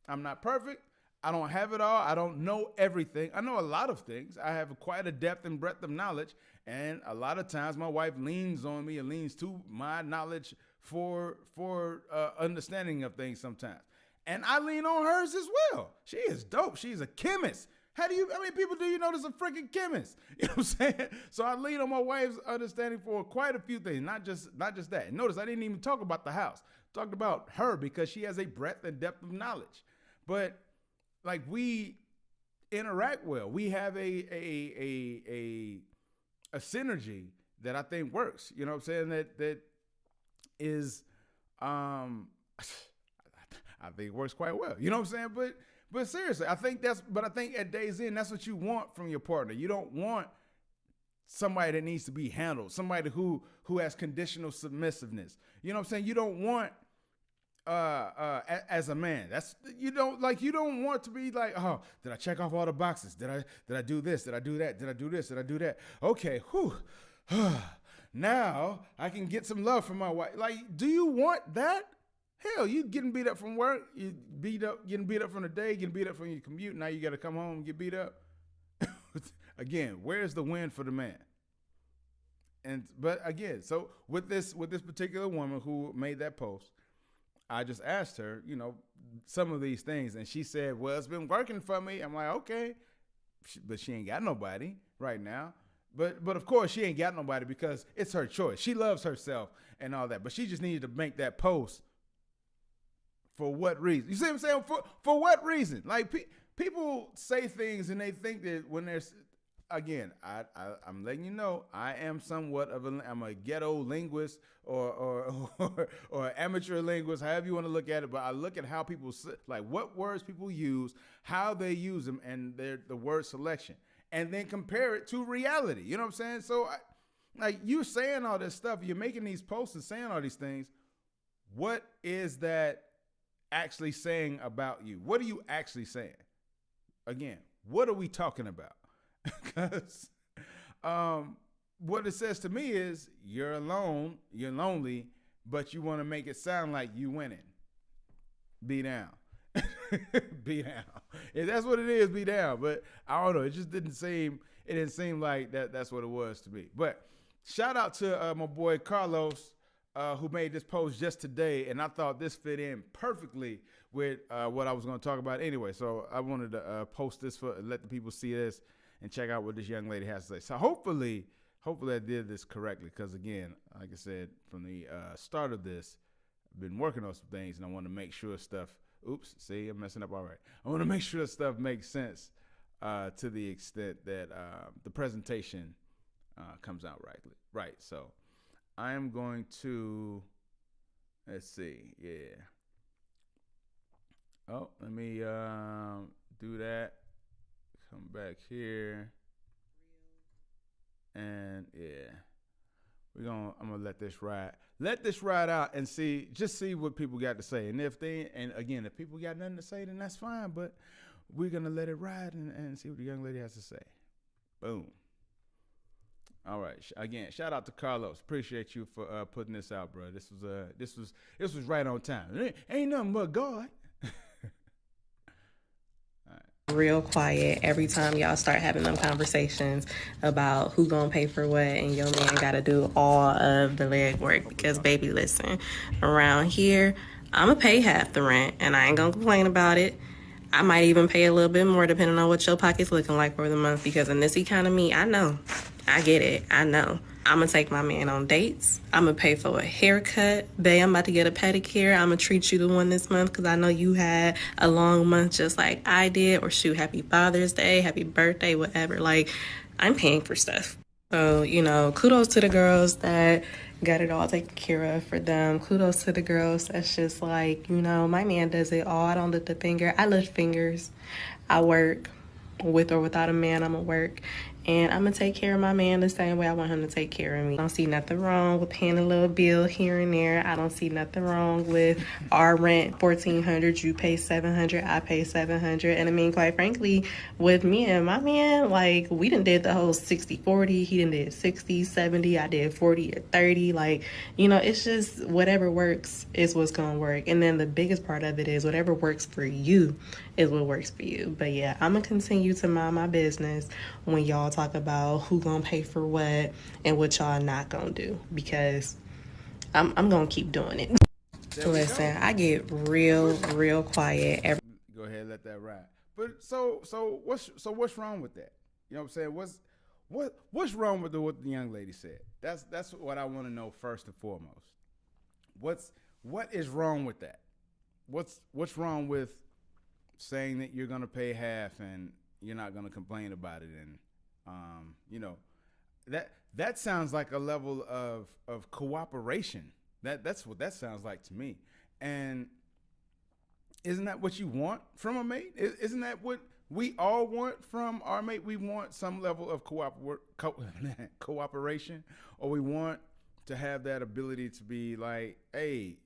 I'm not perfect. I don't have it all. I don't know everything. I know a lot of things. I have quite a depth and breadth of knowledge. And a lot of times my wife leans on me and leans to my knowledge for understanding of things sometimes. And I lean on hers as well. She is dope. She's a chemist. How many people do you know that's a freaking chemist? You know what I'm saying? So I lean on my wife's understanding for quite a few things, not just that. And notice I didn't even talk about the house. I talked about her because she has a breadth and depth of knowledge. But like, we interact well. We have a synergy that I think works. You know what I'm saying? That is I think it works quite well. You know what I'm saying? But seriously, I think at days end, that's what you want from your partner. You don't want somebody that needs to be handled, somebody who has conditional submissiveness. You know what I'm saying? You don't want as a man, you don't want to be like, oh, did I check off all the boxes? Did I do this? Did I do that? Did I do this? Did I do that? Okay, now I can get some love from my wife. Like, do you want that? Hell, you getting beat up from work, getting beat up from the day, getting beat up from your commute. Now you got to come home and get beat up. Again, where's the win for the man? But again, so with this particular woman who made that post, I just asked her, some of these things, and she said, well, it's been working for me. I'm like, okay, but she ain't got nobody right now. But of course, she ain't got nobody because it's her choice. She loves herself and all that, but she just needed to make that post. For what reason? You see what I'm saying? For what reason? Like, people say things and they think that when there's, again, I'm letting you know, I am somewhat of I'm a ghetto linguist or amateur linguist, however you want to look at it. But I look at how people like what words people use, how they use them, and the word selection, and then compare it to reality. You know what I'm saying? So, like, you saying all this stuff, you're making these posts and saying all these things. What is that actually saying about you? What are you actually saying? Again, what are we talking about? Because what it says to me is you're alone, you're lonely, but you want to make it sound like you winning. Be down. Be down. If that's what it is, be down. But I don't know. It just didn't seem like that's what it was to me. But shout out to my boy Carlos, who made this post just today, and I thought this fit in perfectly with what I was going to talk about anyway. So I wanted to post this let the people see this and check out what this young lady has to say. So hopefully I did this correctly, because again, like I said, from the start of this, I've been working on some things, and I want to make sure stuff. Oops, see, I'm messing up already. I want to make sure stuff makes sense to the extent that the presentation comes out right. So I am going to, let's see, yeah. Oh, let me do that. Come back here. And yeah, I'm gonna let this ride. let this ride out and just see what people got to say. And if people got nothing to say, then that's fine. But we're gonna let it ride and see what the young lady has to say. Boom. All right. Again, shout out to Carlos. Appreciate you for putting this out, bro. This was right on time. Ain't nothing but God. Real quiet every time y'all start having them conversations about who gonna pay for what, and your man gotta do all of the legwork. Because baby, listen, around here I'ma pay half the rent and I ain't gonna complain about it. I might even pay a little bit more depending on what your pocket's looking like for the month, because in this economy, I know, I get it, I know. I'm gonna take my man on dates. I'm gonna pay for a haircut. Babe, I'm about to get a pedicure. I'm gonna treat you the one this month because I know you had a long month just like I did. Or shoot, happy Father's Day, happy birthday, whatever. Like, I'm paying for stuff. So, kudos to the girls that got it all taken care of for them. Kudos to the girls that's just like, my man does it all. I don't lift a finger. I lift fingers. I work. With or without a man, I'm gonna work. And I'm gonna take care of my man the same way I want him to take care of me. I don't see nothing wrong with paying a little bill here and there. I don't see nothing wrong with our rent, $1,400, you pay $700, I pay $700. And I mean, quite frankly, with me and my man, like, we done did the whole 60-40. He done did 60-70. I did 40 or 30. Like, it's just whatever works is what's gonna work. And then the biggest part of it is whatever works for you is what works for you. But yeah, I'm gonna continue to mind my business when y'all talk about who gonna pay for what and what y'all not gonna do, because I'm gonna keep doing it. Listen, I get real quiet every. Go ahead, let that ride. But so what's wrong with that? You know what I'm saying? What's wrong with what the young lady said? That's what I want to know first and foremost. What is wrong with that? What's wrong with saying that you're gonna pay half and you're not gonna complain about it? And that sounds like a level of cooperation. That's what that sounds like to me. And isn't that what you want from a mate? Isn't that what we all want from our mate? We want some level of cooperation, or we want to have that ability to be like, hey,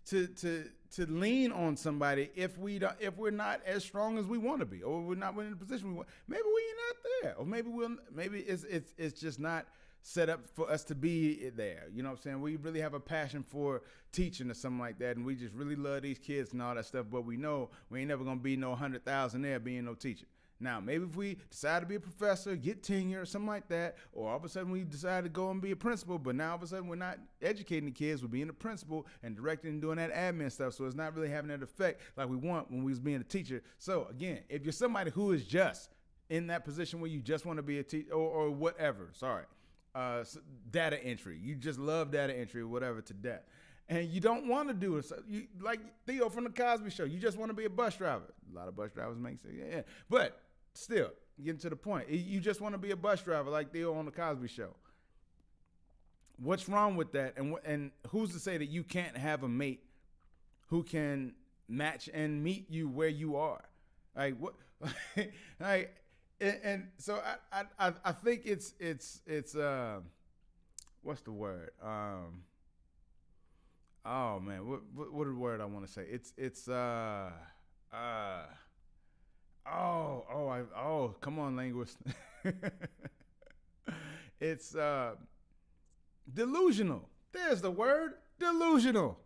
to lean on somebody if we're not as strong as we want to be, or we're not in the position we want. Maybe we're not there, or maybe it's just not set up for us to be there. You know what I'm saying? We really have a passion for teaching or something like that, and we just really love these kids and all that stuff. But we know we ain't never gonna be no 100,000 there being no teacher. Now, maybe if we decide to be a professor, get tenure or something like that, or all of a sudden we decide to go and be a principal, but now all of a sudden we're not educating the kids, we're being a principal and directing and doing that admin stuff, so it's not really having that effect like we want when we was being a teacher. So again, if you're somebody who is just in that position where you just want to be a teacher or whatever, data entry, you just love data entry or whatever to death, and you don't want to do it, so you, like Theo from the Cosby Show, you just want to be a bus driver. A lot of bus drivers make sense, yeah. But still, getting to the point, you just want to be a bus driver like Theo on the Cosby Show. What's wrong with that? And who's to say that you can't have a mate who can match and meet you where you are? Like what? Like, and so I think it's what's the word? Oh man, what the word I want to say? Come on, linguist. It's delusional. There's the word, delusional.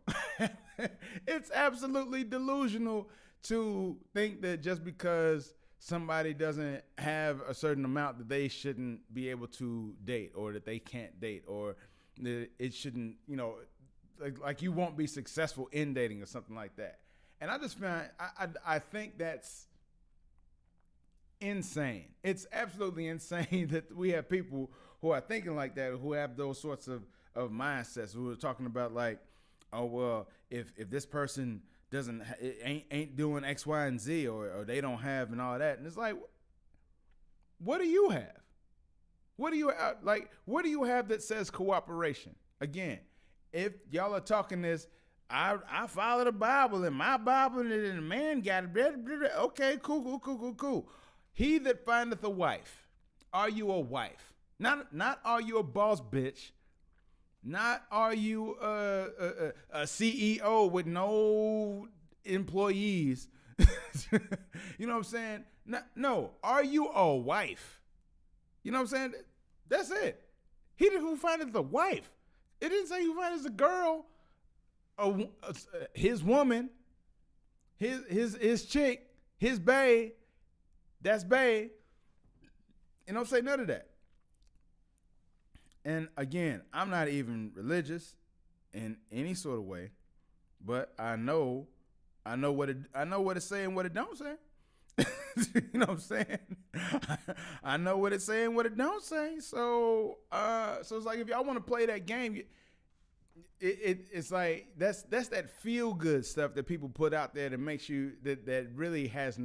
It's absolutely delusional to think that just because somebody doesn't have a certain amount that they shouldn't be able to date, or that they can't date, or that it shouldn't, like you won't be successful in dating or something like that. And I just find, I think that's insane. It's absolutely insane that we have people who are thinking like that, who have those sorts of mindsets, who are talking about like, oh, well, if this person ain't doing X, Y, and Z, or they don't have and all that. And it's like, what do you have? What do you have that says cooperation? Again, if y'all are talking this, I follow the Bible, and my Bible, and the man got it. Okay, cool. He that findeth a wife, are you a wife? Not are you a boss bitch Not are you a CEO with no employees. You know what I'm saying? No, are you a wife? You know what I'm saying? That's it. He didn't who find it the wife. It didn't say who find it the girl, his woman, his chick, his bae. That's bae. And don't say none of that. And again, I'm not even religious in any sort of way, but I know what it say and what it don't say. You know what I'm saying? I know what it's saying, what it don't say. So it's like if y'all want to play that game, it's like that's that feel good stuff that people put out there that makes you that really has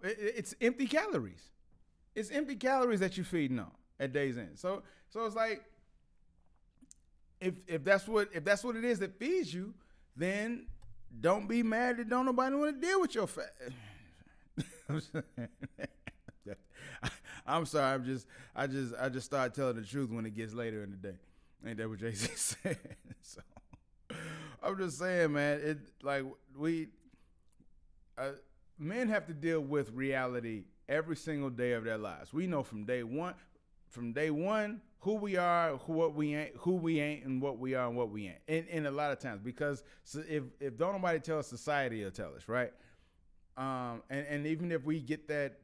it's empty calories. It's empty calories that you're feeding on at day's end. So it's like if that's what it is that feeds you, then don't be mad that don't nobody want to deal with your fat. I'm sorry. I just start telling the truth when it gets later in the day. Ain't that what Jay-Z said? So I'm just saying, man. It like men have to deal with reality every single day of their lives. We know from day one, who we are, what we ain't, and what we are and what we ain't. And a lot of times, because if don't nobody tell us, society will tell us, right? And even if we get that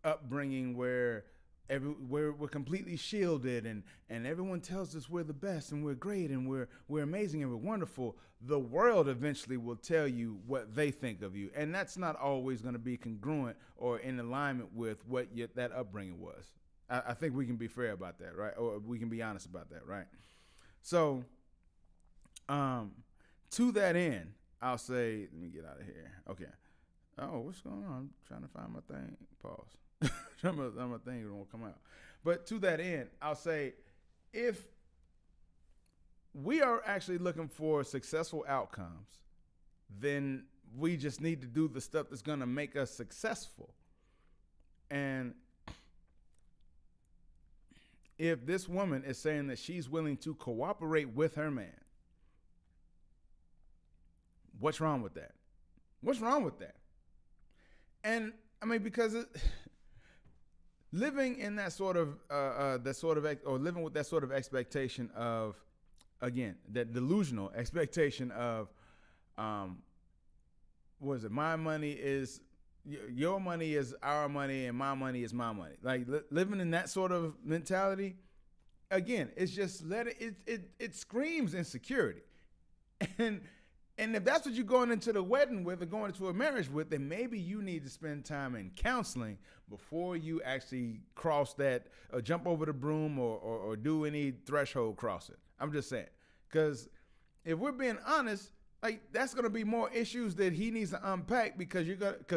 upbringing where we're completely shielded and everyone tells us we're the best and we're great and we're amazing and we're wonderful, the world eventually will tell you what they think of you, and that's not always going to be congruent or in alignment with what that upbringing was. I think we can be fair about that, right? Or we can be honest about that, right? So to that end, I'll say, let me get out of here. Okay. Oh, what's going on? I'm trying to find my thing. Pause. My thing won't come out. But to that end, I'll say, if we are actually looking for successful outcomes, then we just need to do the stuff that's going to make us successful. And if this woman is saying that she's willing to cooperate with her man, what's wrong with that? What's wrong with that? And I mean, because living in that sort of living with that sort of expectation of, again, that delusional expectation of, what is it? My money is your money is our money and my money is my money. Like living in that sort of mentality, again, it's just it screams insecurity. And if that's what you're going into the wedding with or going into a marriage with, then maybe you need to spend time in counseling before you actually cross that, or jump over the broom or do any threshold crossing. I'm just saying. Because if we're being honest, like that's going to be more issues that he needs to unpack, because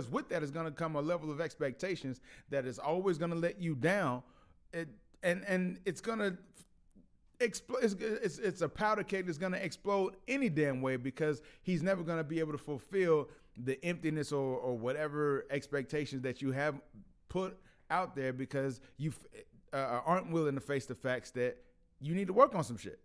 with that is going to come a level of expectations that is always going to let you down. And it's going to it's a powder keg that's going to explode any damn way, because he's never going to be able to fulfill the emptiness or whatever expectations that you have put out there, because you aren't willing to face the facts that you need to work on some shit.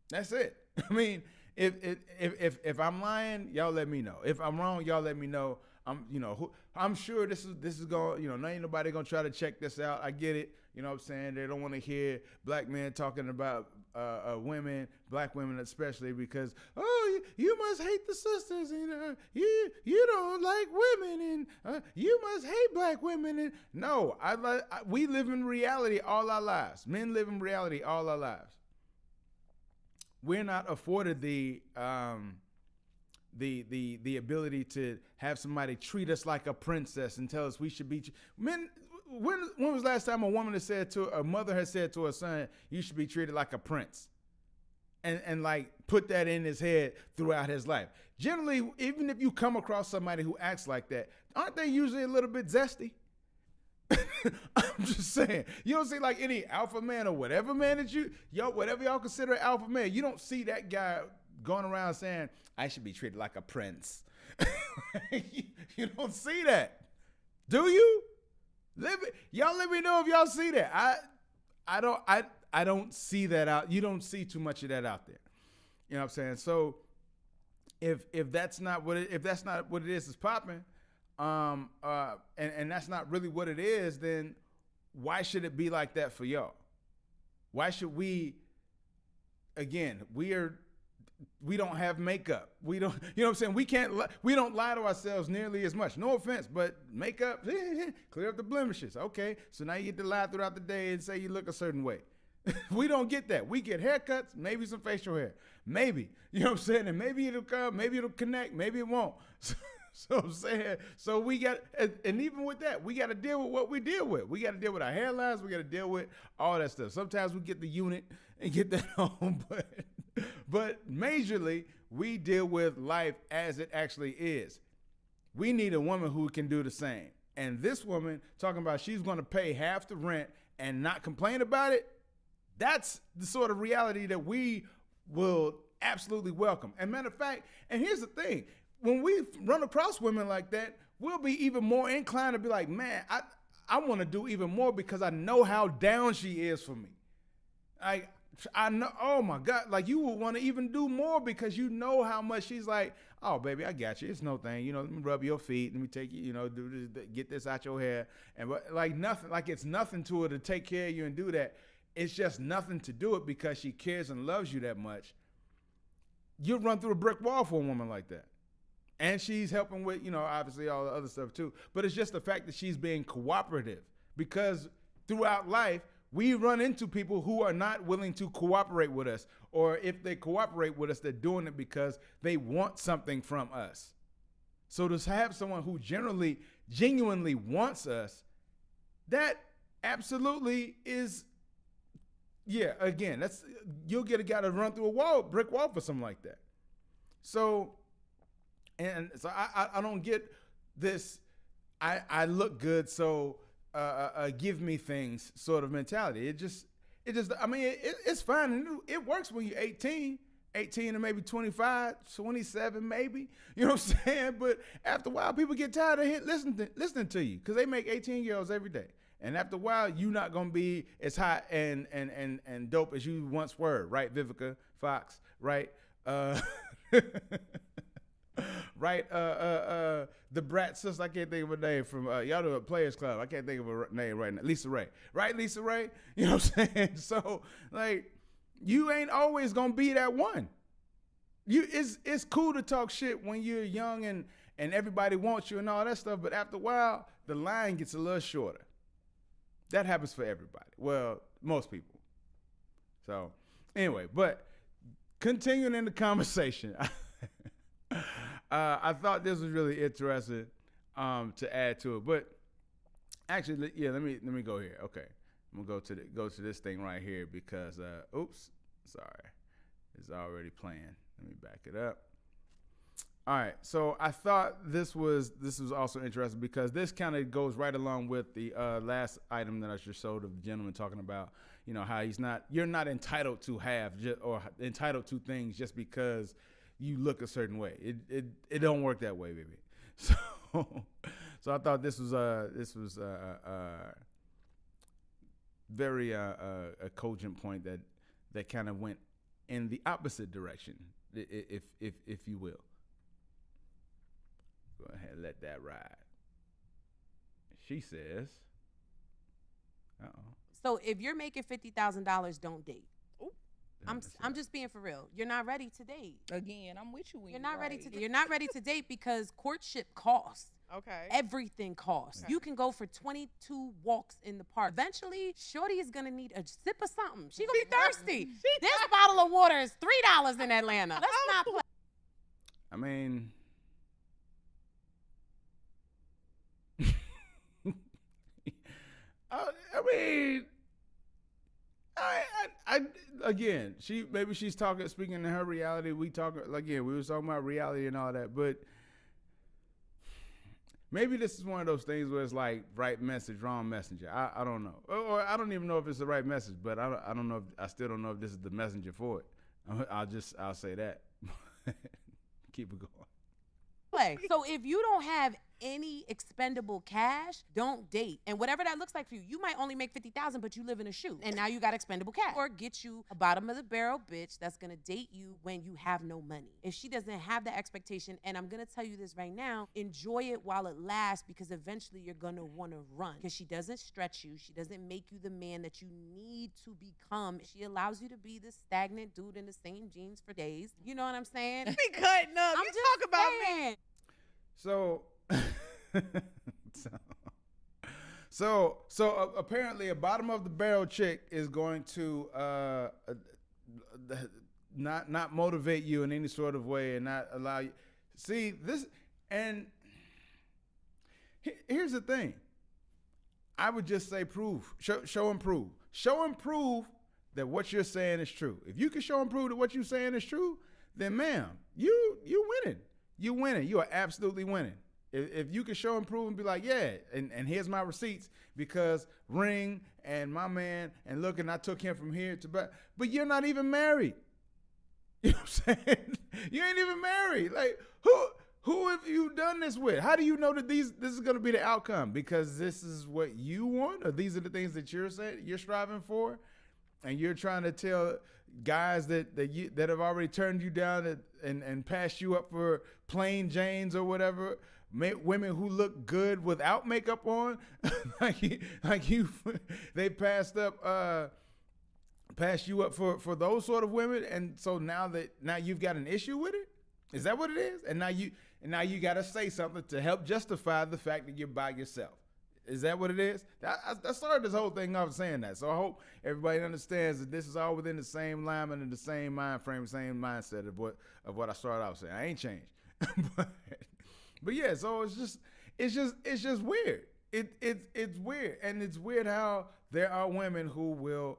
That's it. I mean, if I'm lying, y'all let me know. If I'm wrong, y'all let me know. I'm sure this is going, ain't nobody going to try to check this out. I get it. You know what I'm saying? They don't want to hear black men talking about women, black women especially, because, you must hate the sisters, and you don't like women, and you must hate black women. And no, we live in reality all our lives. Men live in reality all our lives. We're not afforded the ability to have somebody treat us like a princess and tell us we should be men. When was the last time a mother has said to her son, you should be treated like a prince, and like put that in his head throughout his life? Generally, even if you come across somebody who acts like that, aren't they usually a little bit zesty? I'm just saying, you don't see like any alpha man or whatever man that whatever y'all consider alpha man, you don't see that guy going around saying, I should be treated like a prince. You don't see that. Do you? Y'all let me know if y'all see that. I don't see that out. You don't see too much of that out there. You know what I'm saying? So if that's not what it is, it's popping, and that's not really what it is, then why should it be like that for y'all? Why should we? Again, we don't have makeup. We don't, you know what I'm saying? We don't lie to ourselves nearly as much. No offense, but makeup, clear up the blemishes. Okay, so now you get to lie throughout the day and say you look a certain way. We don't get that. We get haircuts, maybe some facial hair. Maybe. You know what I'm saying? And maybe it'll come, maybe it'll connect, maybe it won't. So I'm saying, so we got, and even with that, we got to deal with what we deal with. We got to deal with our hairlines. We got to deal with all that stuff. Sometimes we get the unit and get that home, but majorly, we deal with life as it actually is. We need a woman who can do the same. And this woman talking about she's going to pay half the rent and not complain about it, that's the sort of reality that we will absolutely welcome. And matter of fact, and here's the thing, when we run across women like that, we'll be even more inclined to be like, man, I want to do even more because I know how down she is for me. I know, oh my God, like you will want to even do more because you know how much she's like, oh baby, I got you. It's no thing. You know, let me rub your feet. Let me take you, you know, do this, get this out your hair. And like nothing, like it's nothing to her to take care of you and do that. It's just nothing to do it because she cares and loves you that much. You'll run through a brick wall for a woman like that. And she's helping with, you know, obviously all the other stuff too. But it's just the fact that she's being cooperative because throughout life, we run into people who are not willing to cooperate with us. Or if they cooperate with us, they're doing it because they want something from us. So to have someone who genuinely wants us, that absolutely is, yeah, again, you'll get a guy to run through a brick wall for something like that. So I don't get this, I look good, so give me things sort of mentality. It just, I mean, it's fine. And it works when you're 18 and maybe 25, 27 maybe. You know what I'm saying? But after a while, people get tired of listening to you because they make 18-year-olds every day. And after a while, you're not going to be as hot and dope as you once were, right, Vivica Fox, right? Right, the brat sister, I can't think of her name from y'all do a Players Club. I can't think of her name right now. Lisa Ray, right? Lisa Ray, you know what I'm saying? So like, you ain't always gonna be that one. It's cool to talk shit when you're young and everybody wants you and all that stuff, but after a while, the line gets a little shorter. That happens for everybody. Well, most people. So anyway, but continuing in the conversation. I thought this was really interesting to add to it, but actually, yeah, let me go here. Okay, I'm gonna go to this thing right here because oops, sorry, it's already playing. Let me back it up. All right, so I thought this was also interesting because this kind of goes right along with the last item that I just showed of the gentleman talking about, you know, how you're not entitled to or entitled to things just because you look a certain way. It don't work that way, baby. So I thought this was very a cogent point that kind of went in the opposite direction, if you will. Go ahead and let that ride. She says, So if you're making $50,000, don't date. I'm just being for real. You're not ready to date. Again, I'm with you. You're not ready to date. You're not ready to date because courtship costs. Okay. Everything costs. Okay. You can go for 22 walks in the park. Eventually, shorty is gonna need a sip of something. She gonna be thirsty. This bottle of water is $3 in Atlanta. Let's not play. I mean, I again, she's speaking in her reality. We was talking about reality and all that, but maybe this is one of those things where it's like right message, wrong messenger. I don't know, or I don't even know if it's the right message, but I don't know. I still don't know if this is the messenger for it. I'll say that. Keep it going. So if you don't have any expendable cash, don't date. And whatever that looks like for you, you might only make $50,000, but you live in a shoe, and now you got expendable cash. Or get you a bottom of the barrel bitch that's gonna date you when you have no money. If she doesn't have that expectation, and I'm gonna tell you this right now, enjoy it while it lasts, because eventually you're gonna wanna run. Because she doesn't stretch you, she doesn't make you the man that you need to become. She allows you to be this stagnant dude in the same jeans for days. You know what I'm saying? Be cutting up. I'm You just talk about saying. me. So apparently a bottom of the barrel chick is going to not motivate you in any sort of way and not allow you. See this, and here's the thing. I would just say show and prove. Show and prove that what you're saying is true. If you can show and prove that what you're saying is true, then ma'am, you winning. You winning. You are absolutely winning. If you can show and prove and be like, yeah, and here's my receipts because Ring and my man and look, and I took him from here to back, but you're not even married. You know what I'm saying? You ain't even married. Like who have you done this with? How do you know that this is going to be the outcome? Because this is what you want, or these are the things that you're saying you're striving for, and you're trying to tell guys that have already turned you down and passed you up for plain Janes or whatever, women who look good without makeup on, they passed you up for those sort of women, and so now you've got an issue with it. Is that what it is? And now you got to say something to help justify the fact that you're by yourself. Is that what it is? I started this whole thing off saying that. So I hope everybody understands that this is all within the same alignment and the same mind frame, same mindset of what I started off saying. I ain't changed. but yeah, so it's just weird. It's weird. And it's weird how there are women who will,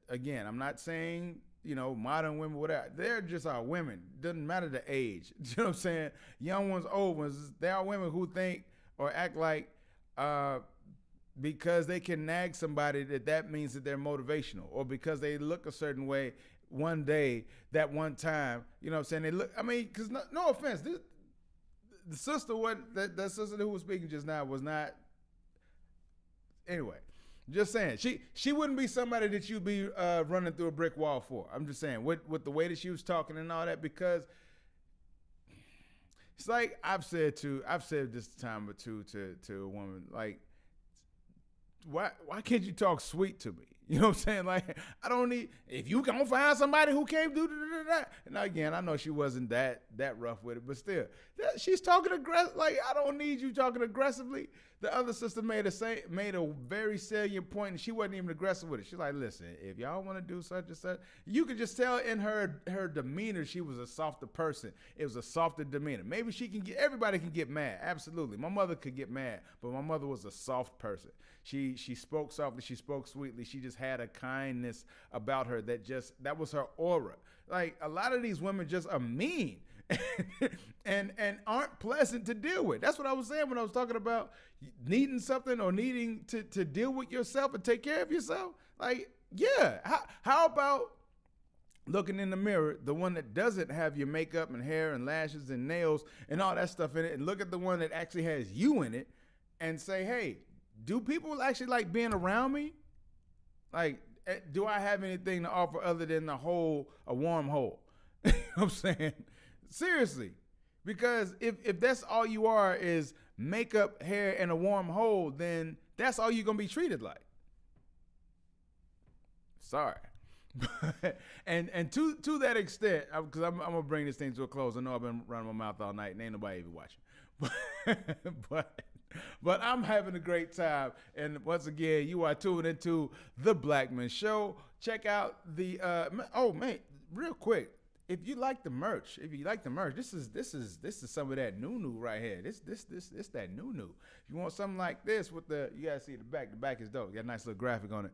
again, I'm not saying, modern women, whatever. They're just our women. Doesn't matter the age. You know what I'm saying? Young ones, old ones. There are women who think or act like because they can nag somebody that means that they're motivational, or because they look a certain way one day, that one time, you know what I'm saying? Because no offense, the sister, that sister who was speaking just now was not, anyway, just saying, she wouldn't be somebody that you'd be running through a brick wall for. I'm just saying, with the way that she was talking and all that, because it's like I've said this time or two to a woman, like, why can't you talk sweet to me? You know what I'm saying? Like, I don't need, if you gonna find somebody who can't do that. And again, I know she wasn't that rough with it, but still, she's talking aggressive. Like, I don't need you talking aggressively. The other sister made a very salient point, and she wasn't even aggressive with it. She's like, listen, if y'all want to do such and such, you could just tell in her demeanor she was a softer person. It was a softer demeanor. Maybe everybody can get mad. Absolutely. My mother could get mad, but my mother was a soft person. She spoke softly, she spoke sweetly. She just had a kindness about her that was her aura. Like, a lot of these women just are mean and aren't pleasant to deal with. That's what I was saying when I was talking about needing something or needing to deal with yourself and take care of yourself. Like, yeah, how about looking in the mirror, the one that doesn't have your makeup and hair and lashes and nails and all that stuff in it, and look at the one that actually has you in it and say, hey, do people actually like being around me? Like, do I have anything to offer other than a warm hole? You know what I'm saying? Seriously. Because if that's all you are is makeup, hair, and a warm hole, then that's all you're going to be treated like. Sorry. and to that extent, because I'm going to bring this thing to a close. I know I've been running my mouth all night and ain't nobody even watching. But I'm having a great time. And once again, you are tuned into The Blackman Show. Check out the, real quick. If you like the merch, this is some of that new right here. This that new. If you want something like this you gotta see the back. The back is dope. Got a nice little graphic on it.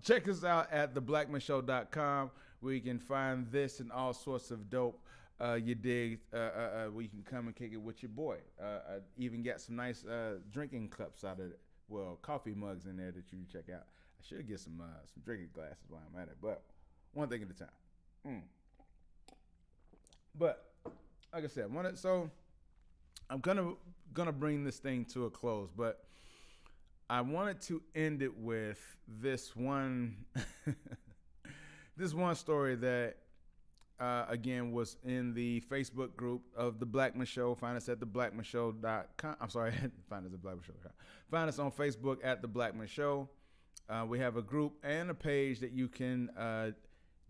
Check us out at theblackmanshow.com, where you can find this and all sorts of dope. You dig, where you can come and kick it with your boy. I even got some nice drinking cups out of it. Well, coffee mugs in there that you can check out. I should get some drinking glasses while I'm at it, but one thing at a time. But like I said, I'm gonna bring this thing to a close, but I wanted to end it with this one this one story that again was in the Facebook group of the Blackman Show. Find us at theblackmanshow.com. I'm sorry, find us at blackmanshow.com. Find us on Facebook at the Blackman Show. We have a group and a page that you can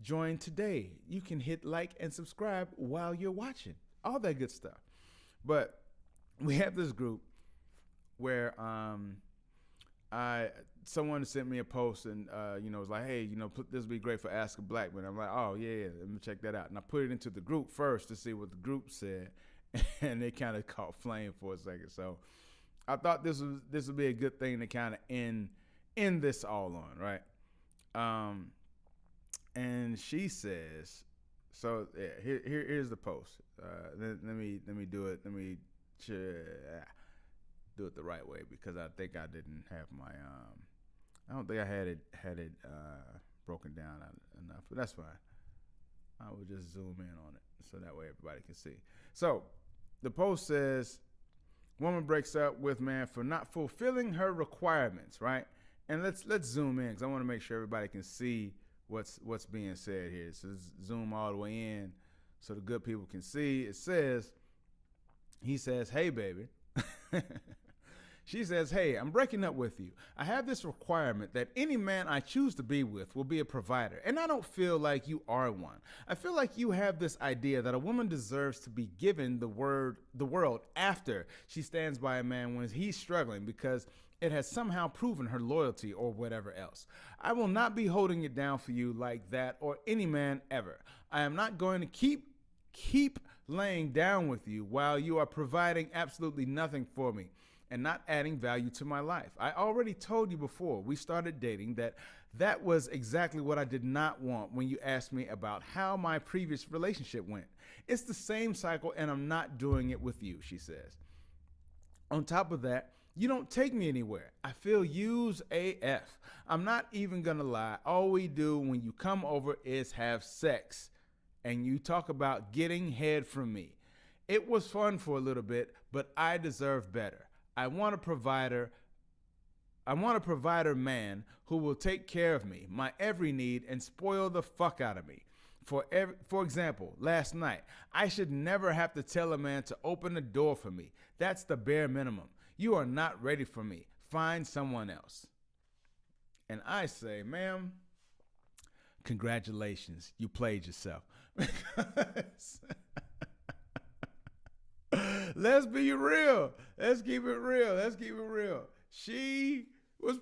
join today. You can hit like and subscribe while you're watching. All that good stuff. But we have this group where someone sent me a post and was like, hey, this would be great for Ask a Blackman. I'm like, oh yeah, let me check that out. And I put it into the group first to see what the group said, and it kind of caught flame for a second. So I thought this would be a good thing to kind of end this all on, right? And she says, so yeah, here's the post. Let me do it. Let me do it the right way, because I think I didn't have my I don't think I had it broken down enough, but that's fine. I will just zoom in on it so that way everybody can see. So the post says, woman breaks up with man for not fulfilling her requirements, right? And let's zoom in, because I want to make sure everybody can see what's being said here. So zoom all the way in so the good people can see. It says, he says, hey baby. She says, hey, I'm breaking up with you. I have this requirement that any man I choose to be with will be a provider, and I don't feel like you are one. I feel like you have this idea that a woman deserves to be given the world after she stands by a man when he's struggling, because it has somehow proven her loyalty or whatever else. I will not be holding it down for you like that, or any man ever. I am not going to keep laying down with you while you are providing absolutely nothing for me and not adding value to my life. I already told you before we started dating that was exactly what I did not want when you asked me about how my previous relationship went. It's the same cycle, and I'm not doing it with you, she says. On top of that, you don't take me anywhere. I feel used AF. I'm not even gonna lie. All we do when you come over is have sex, and you talk about getting head from me. It was fun for a little bit, but I deserve better. I want a provider man who will take care of me, my every need, and spoil the fuck out of me. For example, last night, I should never have to tell a man to open the door for me. That's the bare minimum. You are not ready for me. Find someone else. And I say, ma'am, congratulations. You played yourself. Let's be real. Let's keep it real. She was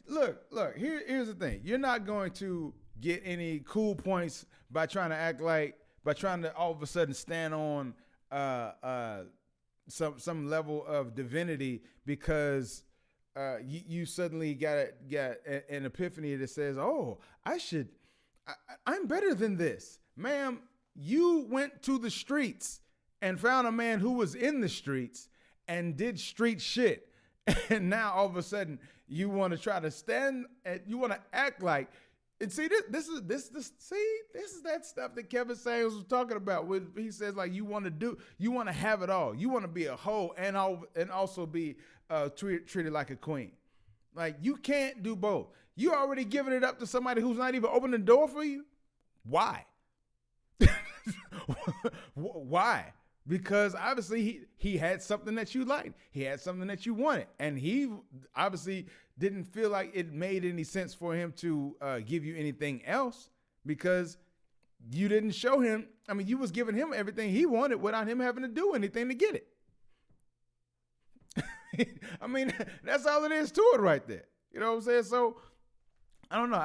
look, here's the thing. You're not going to get any cool points by trying to all of a sudden stand on some level of divinity because you suddenly got an epiphany that says, oh, I'm better than this. Ma'am, you went to the streets and found a man who was in the streets and did street shit. And now all of a sudden you want to try to you want to act like, and see, this is that stuff that Kevin Samuels was talking about. When he says, like, you want to have it all. You want to be a hoe and also be treated like a queen. Like, you can't do both. You already giving it up to somebody who's not even opening the door for you. Why? Why? Because obviously he had something that you liked. He had something that you wanted. And he obviously didn't feel like it made any sense for him to give you anything else, because you didn't show him. I mean, you was giving him everything he wanted without him having to do anything to get it. I mean, that's all it is to it right there. You know what I'm saying? So I don't know.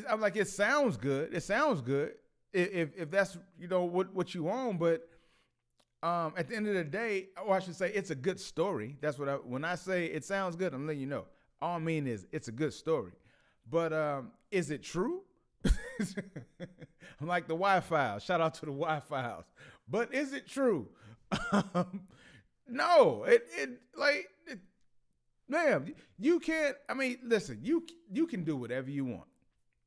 I'm like, it sounds good. It sounds good. If that's, what you want, but at the end of the day, or I should say, it's a good story. That's when I say it sounds good, I'm letting you know. All I mean is it's a good story. But is it true? I'm like the Y-Files. Shout out to the Y-Files. But is it true? No. Ma'am, you can't. I mean, listen, you can do whatever you want.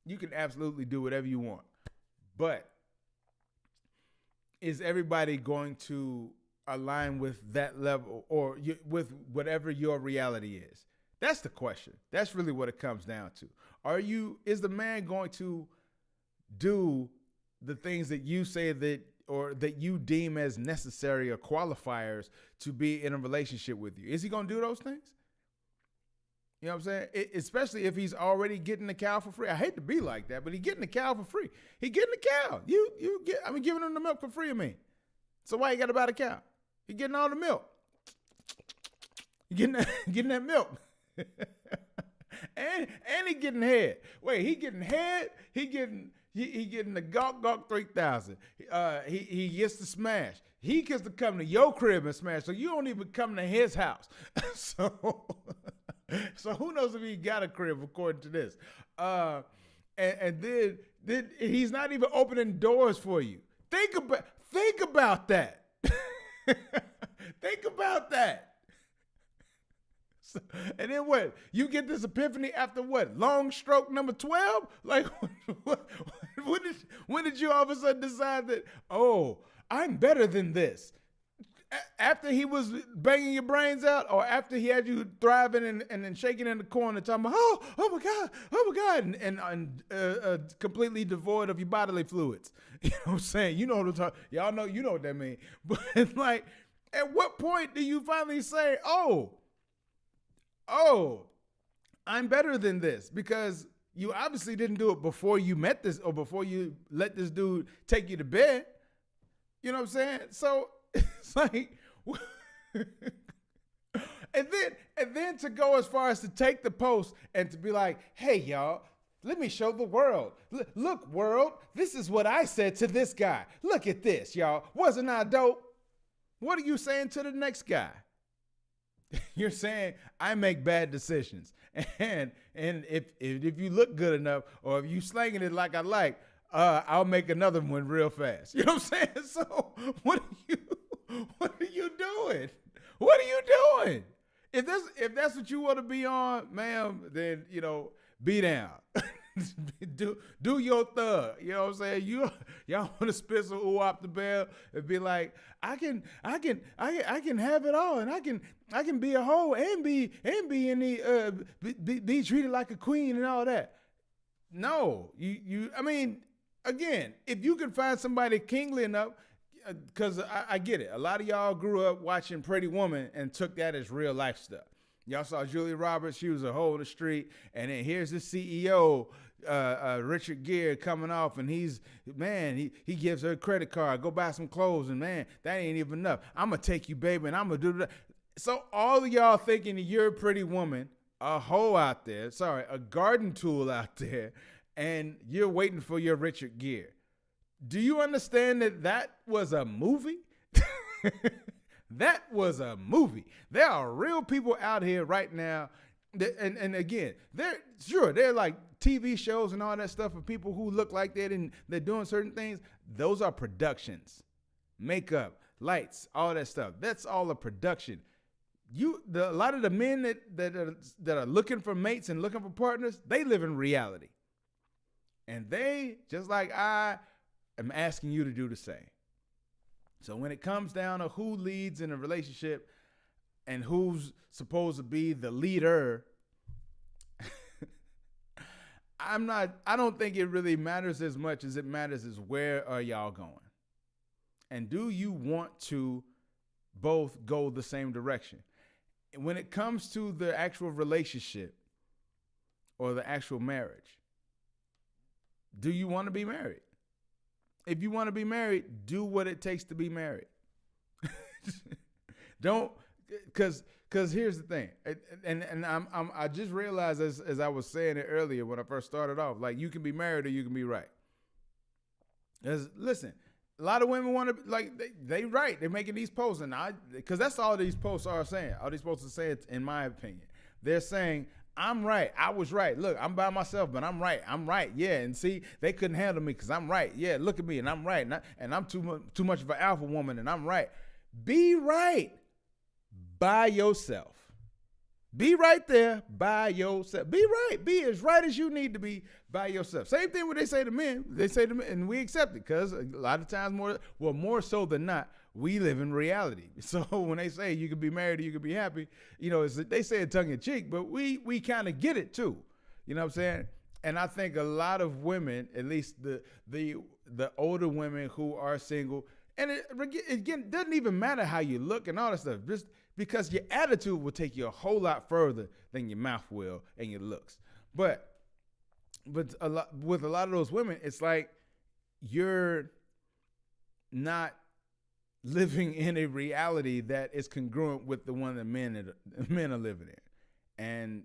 You can absolutely do whatever you want. But is everybody going to align with that level or with whatever your reality is? That's the question. That's really what it comes down to. Is the man going to do the things that you say that or that you deem as necessary or qualifiers to be in a relationship with you? Is he going to do those things? You know what I'm saying? Especially if he's already getting the cow for free. I hate to be like that, but he's getting the cow for free. He getting the cow. Giving him the milk for free, So why you got to buy the cow? He getting all the milk. Getting that milk. and he getting head. Wait, he getting head? He getting the Gawk 3000. He gets to smash. He gets to come to your crib and smash. So you don't even come to his house. So who knows if he got a crib according to this? And then he's not even opening doors for you. Think about that. Think about that. So, and then what? You get this epiphany after what? Long stroke number 12? Like, when did you all of a sudden decide that, oh, I'm better than this? After he was banging your brains out, or after he had you thriving and shaking in the corner, talking about, oh my God, and completely devoid of your bodily fluids. You know what I'm saying? You know what I'm talking. Y'all know, you know what that means. But it's like, at what point do you finally say, oh, I'm better than this? Because you obviously didn't do it before you met this or before you let this dude take you to bed. You know what I'm saying? So it's like, and then to go as far as to take the post and to be like, hey, y'all, let me show the world. Look, world, this is what I said to this guy. Look at this, y'all. Wasn't I dope? What are you saying to the next guy? You're saying I make bad decisions. And if you look good enough, or if you slanging it like I like, I'll make another one real fast. You know what I'm saying? So what are you doing? What are you doing? If that's what you want to be on, ma'am, then, be down. do your thug. You know what I'm saying? Y'all want to spit some ooh up the bell and be like, I can have it all, and I can be a hoe and be in the be treated like a queen and all that. No, I mean, again, if you can find somebody kingly enough, because I get it. A lot of y'all grew up watching Pretty Woman and took that as real life stuff. Y'all saw Julia Roberts. She was a hoe in the street. And then here's the CEO, Richard Gere, coming off. And he gives her a credit card. Go buy some clothes. And, man, that ain't even enough. I'm going to take you, baby, and I'm going to do that. So all of y'all thinking that you're a pretty woman, a hoe out there, a garden tool out there, and you're waiting for your Richard Gere. Do you understand that was a movie? That was a movie. There are real people out here right now. And again, they're like TV shows and all that stuff for people who look like that and they're doing certain things. Those are productions. Makeup, lights, all that stuff. That's all a production. A lot of the men that are looking for mates and looking for partners, they live in reality. And they, just like I am asking you to do the same. So when it comes down to who leads in a relationship and who's supposed to be the leader, I don't think it really matters as much as it matters is where are y'all going? And do you want to both go the same direction? When it comes to the actual relationship or the actual marriage, do you want to be married? If you want to be married, do what it takes to be married. Don't, because here's the thing, and I just realized as I was saying it earlier when I first started off, like, you can be married or you can be right. Listen, a lot of women want to, like, they right. They're making these posts, and because that's all these posts are saying. All these posts are saying, in my opinion, they're saying, I'm right. I was right. Look, I'm by myself, but I'm right. I'm right. Yeah. And see, they couldn't handle me because I'm right. Yeah. Look at me, and I'm right. And I'm too much of an alpha woman, and I'm right. Be right by yourself. Be right there by yourself. Be right. Be as right as you need to be by yourself. Same thing when they say to men. They say to men, and we accept it because a lot of times more so than not, we live in reality. So when they say you could be married or you could be happy, they say it tongue in cheek, but we kind of get it too. You know what I'm saying? And I think a lot of women, at least the older women who are single, and it again doesn't even matter how you look and all that stuff. Just because your attitude will take you a whole lot further than your mouth will and your looks. But with a lot of those women, it's like you're not living in a reality that is congruent with the one that men are living in. And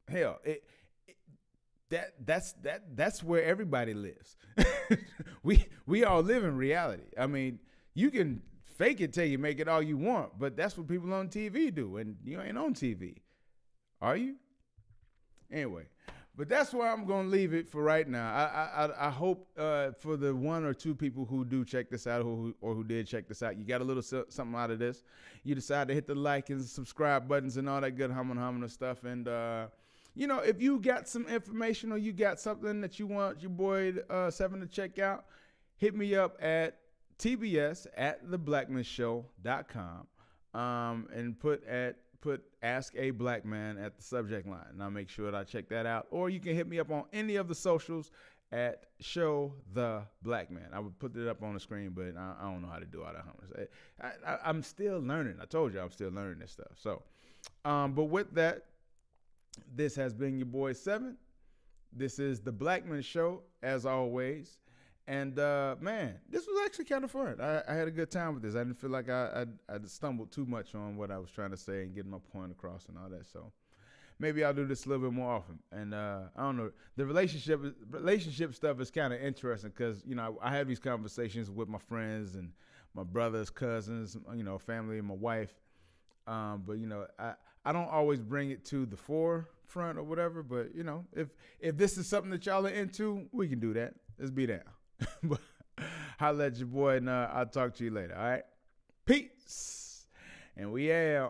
hell, that's where everybody lives. we all live in reality. I mean, you can fake it till you make it all you want, but that's what people on TV do, and you ain't on TV, are you? Anyway, but that's where I'm gonna leave it for right now. I hope for the one or two people who do check this out or who did check this out, you got a little something out of this. You decide to hit the like and subscribe buttons and all that good humming stuff. And if you got some information or you got something that you want your boy Se7eN to check out, hit me up at tbs@theblackmanshow.com and put Ask a Blackman at the subject line, and I'll make sure that I check that out. Or you can hit me up on any of the socials at Show the Blackman. I would put it up on the screen, but I don't know how to do all that. I'm still learning. I told you I'm still learning this stuff. So, but with that, this has been your boy Se7eN. This is the Blackman Show, as always. And, man, this was actually kind of fun. I had a good time with this. I didn't feel like I stumbled too much on what I was trying to say and getting my point across and all that. So maybe I'll do this a little bit more often. And I don't know. The relationship stuff is kind of interesting because, I have these conversations with my friends and my brothers, cousins, family and my wife. But, I don't always bring it to the forefront or whatever. But, if this is something that y'all are into, we can do that. Let's be down. But holla at your boy, and I'll talk to you later. All right, peace, and we out.